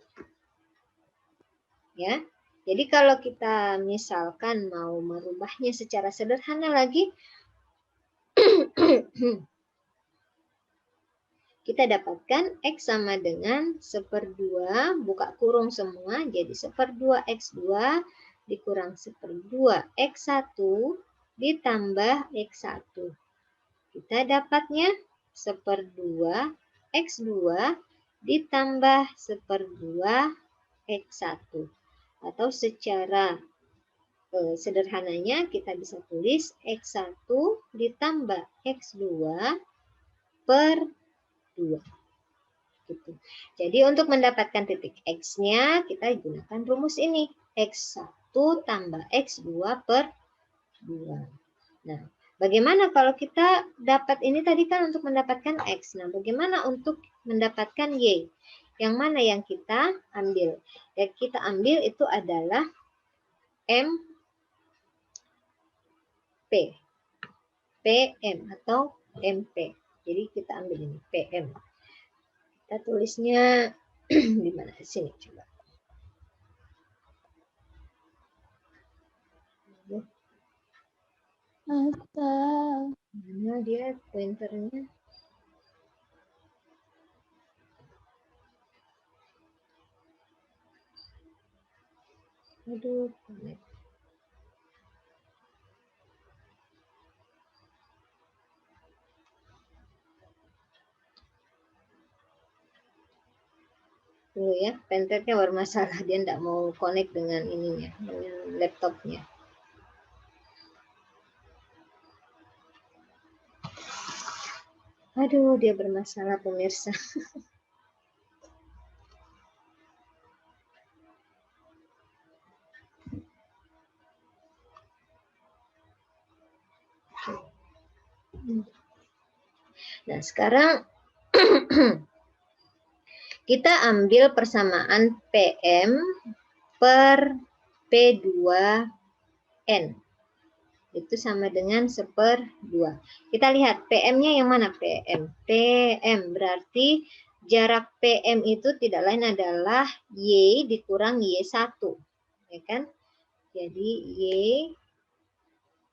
[SPEAKER 1] Ya. Jadi kalau kita misalkan mau merubahnya secara sederhana lagi, kita dapatkan X sama dengan 1/2, buka kurung semua, jadi 1/2 X2 dikurang 1/2 X1 ditambah X1. Kita dapatnya 1/2 X2 ditambah 1/2 X1. Atau secara sederhananya kita bisa tulis X1 ditambah X2 per 2. Gitu. Jadi untuk mendapatkan titik X-nya, kita gunakan rumus ini. X1 tambah X2 per 2. Nah, bagaimana kalau kita dapat ini tadi kan untuk mendapatkan X. Nah, bagaimana untuk mendapatkan Y? Yang mana yang kita ambil? Yang kita ambil itu adalah MP. PM atau MP. Jadi kita ambil ini, PM. Kita tulisnya di mana? Sini coba. Mana dia pointernya? Aduh, connect. Tunggu ya, pentetnya bermasalah, dia tidak mau connect dengan ininya, dengan laptopnya. Aduh, dia bermasalah pemirsa. Nah, sekarang kita ambil persamaan PM per P2N. Itu sama dengan 1/2. Kita lihat PM-nya yang mana? PM. PM berarti jarak PM itu tidak lain adalah Y dikurang Y1. Ya kan? Jadi Y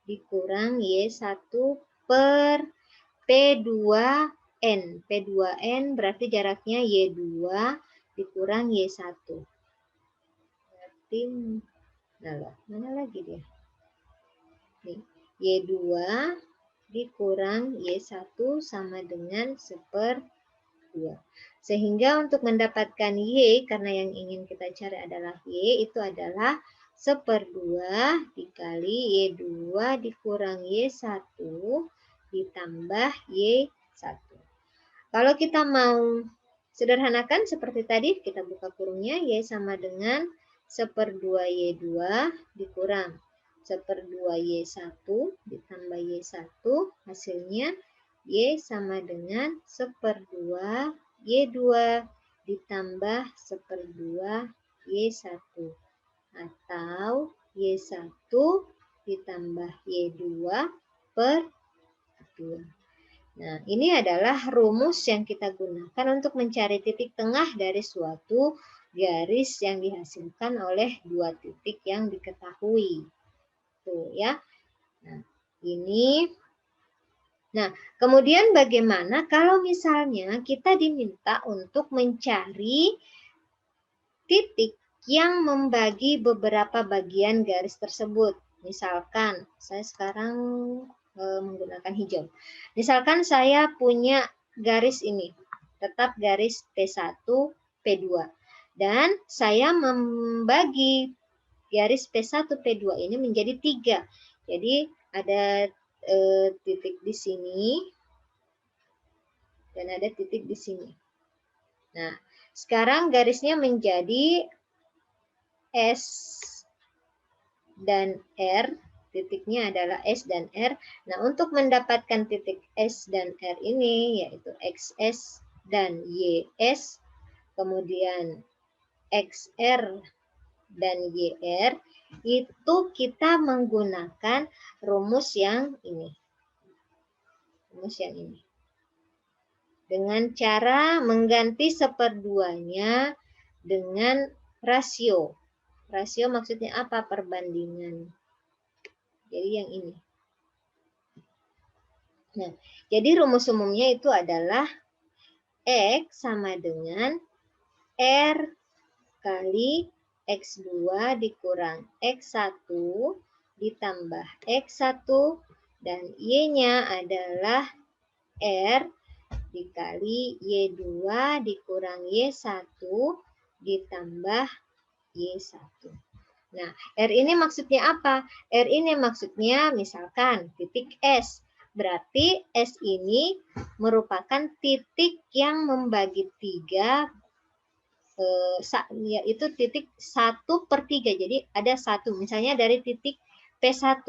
[SPEAKER 1] dikurang Y1 per P2N. P2N berarti jaraknya Y2 dikurang Y1. Berarti, nah, mana lagi dia? Nih, Y2 dikurang Y1 sama dengan 1/2. Sehingga untuk mendapatkan Y, karena yang ingin kita cari adalah Y, itu adalah 1/2 dikali Y2 dikurang Y1 ditambah Y1. Kalau kita mau sederhanakan seperti tadi, kita buka kurungnya, Y sama dengan 1/2 Y2 dikurang 1/2 Y1 ditambah Y1, hasilnya Y sama dengan 1/2 Y2 ditambah 1/2 Y1. Atau Y1 ditambah Y2 per 2. Nah, ini adalah rumus yang kita gunakan untuk mencari titik tengah dari suatu garis yang dihasilkan oleh dua titik yang diketahui. Tuh ya. Nah, ini. Nah, kemudian bagaimana kalau misalnya kita diminta untuk mencari titik yang membagi beberapa bagian garis tersebut. Misalkan, saya sekarang menggunakan hijau. Misalkan saya punya garis ini, tetap garis P1, P2. Dan saya membagi garis P1, P2 ini menjadi 3. Jadi ada titik di sini dan ada titik di sini. Nah, sekarang garisnya menjadi S dan R. Titiknya adalah S dan R. Nah, untuk mendapatkan titik S dan R ini, yaitu XS dan YS, kemudian XR dan YR, itu kita menggunakan rumus yang ini. Rumus yang ini. Dengan cara mengganti 1/2-nya dengan rasio. Rasio maksudnya apa? Perbandingan. Jadi yang ini. Nah, jadi rumus umumnya itu adalah X sama dengan R kali X2 dikurang X1 ditambah X1 dan Y-nya adalah R dikali Y2 dikurang Y1 ditambah Y1. Nah, R ini maksudnya apa? R ini maksudnya misalkan titik S. berarti S ini merupakan titik yang membagi 3, yaitu titik 1/3. Jadi ada 1, misalnya dari titik P1.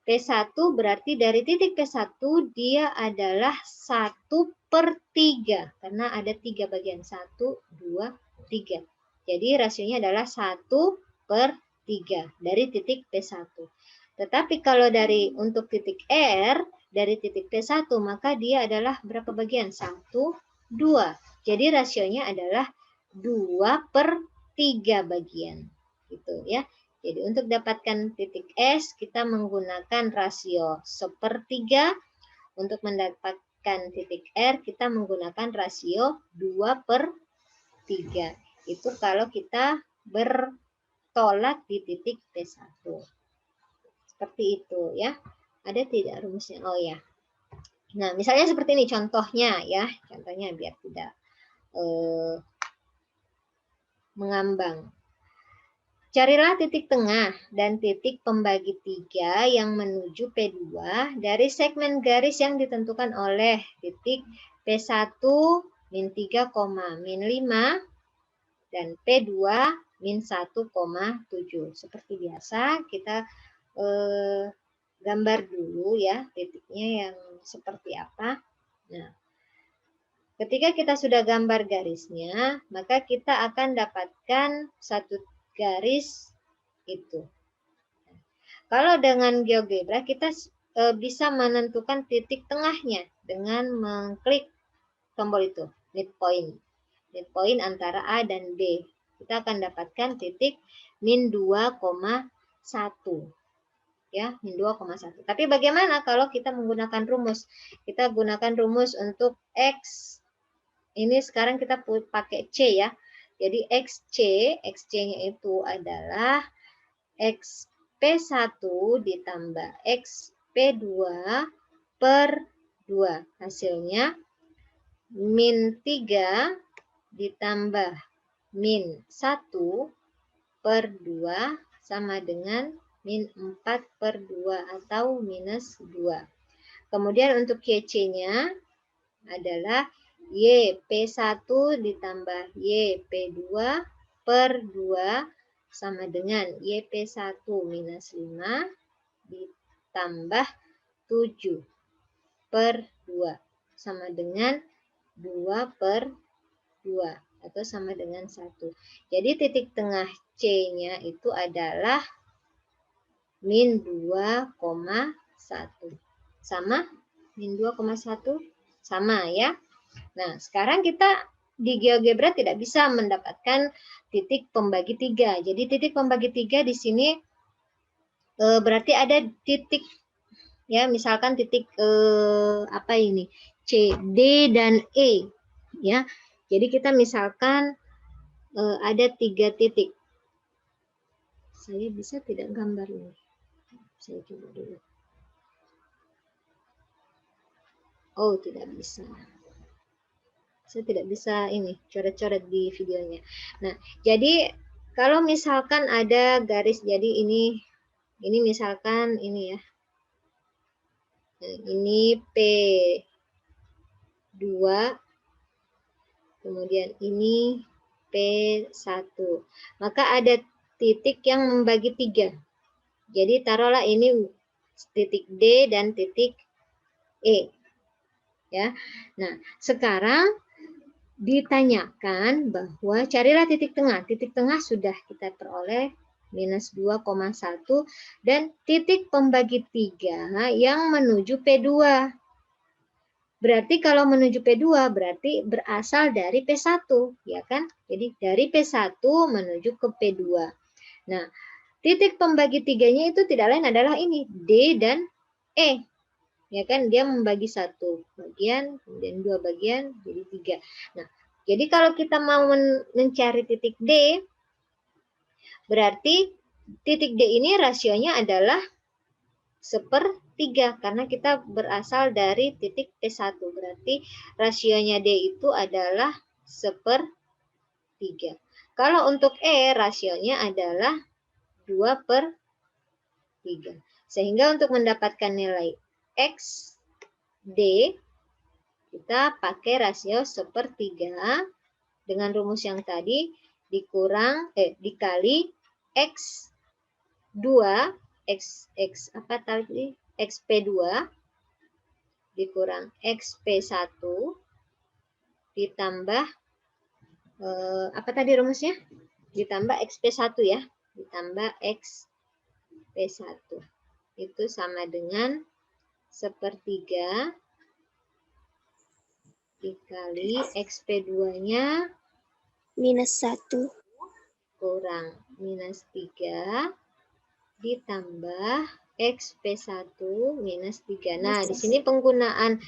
[SPEAKER 1] P1 berarti dari titik P1 dia adalah 1/3 karena ada 3 bagian, 1, 2, 3. Jadi rasionya adalah 1/3 dari titik P1. Tetapi kalau untuk titik R dari titik P1 maka dia adalah berapa bagian? 1, 2. Jadi rasionya adalah 2/3 bagian. Gitu ya. Jadi untuk dapatkan titik S, kita menggunakan rasio 1/3. Untuk mendapatkan titik R, kita menggunakan rasio 2/3. Itu kalau kita bertolak di titik P1. Seperti itu ya. Ada tidak rumusnya? Oh ya. Nah, misalnya seperti ini contohnya ya. Contohnya biar tidak mengambang. Carilah titik tengah dan titik pembagi 3 yang menuju P2 dari segmen garis yang ditentukan oleh titik P1 min 3, min 5 dan P2 min 1,7. Seperti biasa kita gambar dulu ya titiknya yang seperti apa. Nah, ketika kita sudah gambar garisnya, maka kita akan dapatkan satu garis itu. Kalau dengan GeoGebra kita bisa menentukan titik tengahnya dengan mengklik tombol itu, midpoint. Midpoint antara A dan B. Kita akan dapatkan titik min 2,1. Ya, min 2,1. Tapi bagaimana kalau kita menggunakan rumus? Kita gunakan rumus untuk X. Ini sekarang kita pakai C ya. Jadi XC-nya itu adalah XP1 ditambah XP2 per 2. Hasilnya min 3 ditambah min 1 per 2 sama dengan min 4/2 atau minus 2. Kemudian untuk YC-nya adalah YP1 ditambah YP2 per 2 sama dengan YP1 minus 5 ditambah 7 per 2 sama dengan 2/2 atau sama dengan 1. Jadi titik tengah C-nya itu adalah min 2,1. Sama? Min 2,1? Sama ya. Nah, sekarang kita di GeoGebra tidak bisa mendapatkan titik pembagi 3. Jadi titik pembagi 3 di sini berarti ada titik ya, misalkan titik apa ini? C, D dan E ya. Jadi kita misalkan ada 3 titik. Saya bisa tidak gambar ini. Saya coba dulu. Oh, tidak bisa. Saya tidak bisa ini coret-coret di videonya. Nah, jadi kalau misalkan ada garis, jadi ini misalkan ini ya. Nah, ini P2, kemudian ini P1. Maka ada titik yang membagi 3. Jadi taruhlah ini titik D dan titik E. Ya. Nah, sekarang ditanyakan bahwa carilah titik tengah. Titik tengah sudah kita peroleh minus 2,1 dan titik pembagi 3 yang menuju P2. Berarti kalau menuju P2 berarti berasal dari P1, ya kan? Jadi dari P1 menuju ke P2. Nah, titik pembagi 3-nya itu tidak lain adalah ini, D dan E. Ya kan, dia membagi 1 bagian, kemudian 2 bagian, jadi 3. Nah, jadi kalau kita mau mencari titik D, berarti titik D ini rasionya adalah 1/3, karena kita berasal dari titik P1. Berarti rasionya D itu adalah 1/3. Kalau untuk E, rasionya adalah 2/3. Sehingga untuk mendapatkan nilai X D, kita pakai rasio 1/3 dengan rumus yang tadi dikali X2 apa tadi? XP2 dikurang XP1 ditambah apa tadi rumusnya? Ditambah XP1 ya. Ditambah XP1. Itu sama dengan 1/3 dikali XP2-nya
[SPEAKER 2] -1
[SPEAKER 1] kurang -3 ditambah XP1 -3. Nah, di sini penggunaan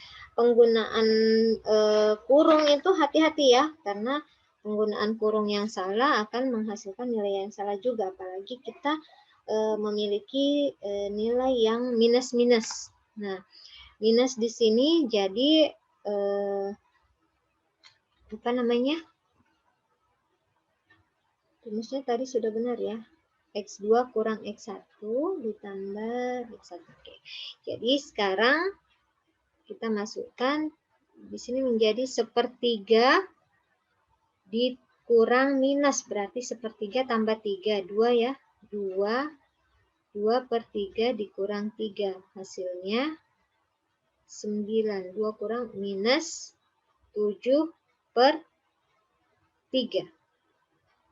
[SPEAKER 1] kurung itu hati-hati ya, karena penggunaan kurung yang salah akan menghasilkan nilai yang salah juga, apalagi kita memiliki nilai yang minus-minus. Nah, minus di sini jadi apa namanya? Rumusnya tadi sudah benar ya. X2 kurang X1 ditambah X1. Oke. Jadi sekarang kita masukkan di sini menjadi 1/3 dikurang minus, berarti 1/3 tambah 3, 2 ya. 2/3 dikurang 3, hasilnya 9. 2 kurang minus 7/3.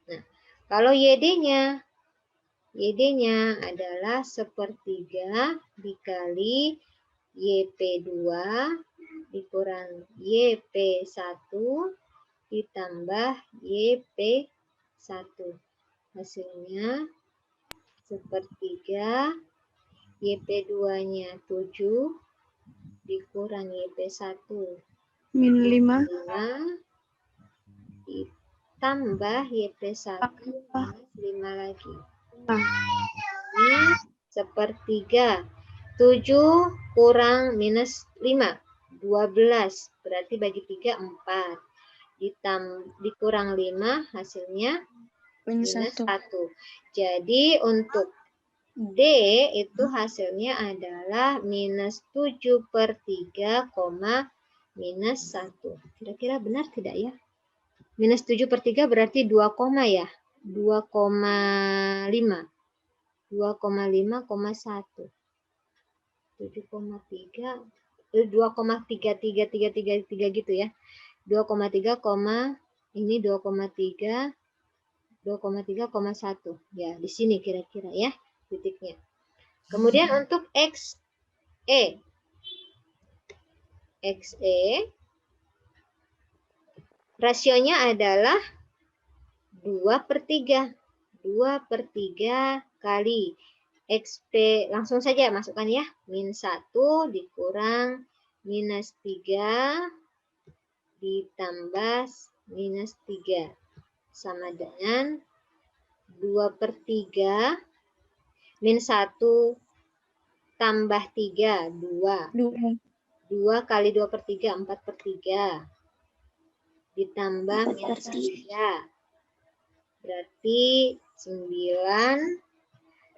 [SPEAKER 1] Nah, kalau YD-nya adalah 1/3 dikali YP2 dikurang YP1 ditambah YP1. Hasilnya 1/3 YP2-nya 7 dikurang YP1
[SPEAKER 2] -5
[SPEAKER 1] ditambah YP1 minus 5 lagi. Ini 1/3. 7 kurang minus 5. 12. Berarti bagi 3, 4. Dikurang 5, hasilnya minus 1. Jadi untuk D itu hasilnya adalah minus 7/3, minus 1. Kira-kira benar tidak ya? Minus 7/3 berarti 2, ya? 2,5. 2,5,1. 7,3. 2,3333 gitu ya. 2,3, ini 2,3. 2,3,1. Ya, di sini kira-kira ya titiknya. Kemudian untuk XE. XE rasionya adalah 2/3. 2/3 kali XP, langsung saja masukkan ya. -1 dikurang -3 ditambah -3. Sama dengan 2/3 -1 tambah 3, 2. 2 kali 2/3, 4/3. Ditambah -3. Berarti 9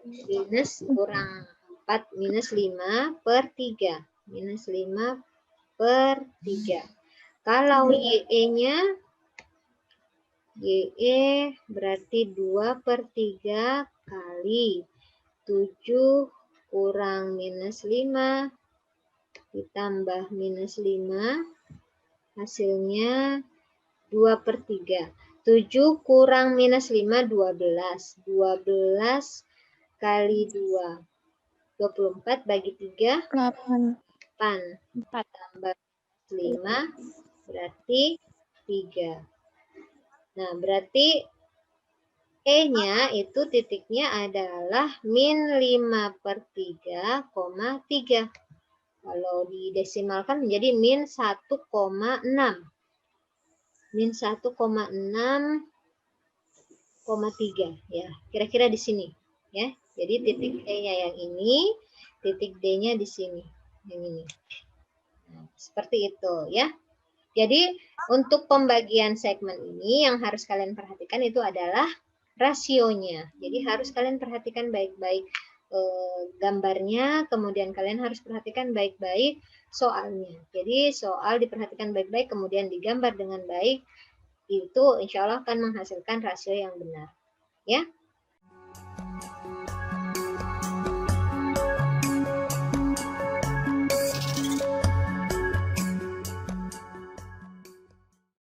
[SPEAKER 1] minus kurang 4 minus 5/3. Minus 5/3. Kalau YE-nya YE berarti 2/3 kali 7 kurang minus 5 ditambah minus 5 hasilnya 2/3. 7 kurang minus 5, 12. 12 kali 2. 24 bagi 3. 8. Tambah 5 berarti 3. Nah, berarti E-nya itu titiknya adalah -5/3, 3. Kalau didesimalkan menjadi -1,6. -1,6,3 ya. Kira-kira di sini ya. Jadi titik E-nya yang ini, titik D-nya di sini. Yang ini. Nah, seperti itu ya. Jadi untuk pembagian segmen ini yang harus kalian perhatikan itu adalah rasionya. Jadi harus kalian perhatikan baik-baik gambarnya, kemudian kalian harus perhatikan baik-baik soalnya. Jadi soal diperhatikan baik-baik, kemudian digambar dengan baik, itu insya Allah akan menghasilkan rasio yang benar. Ya.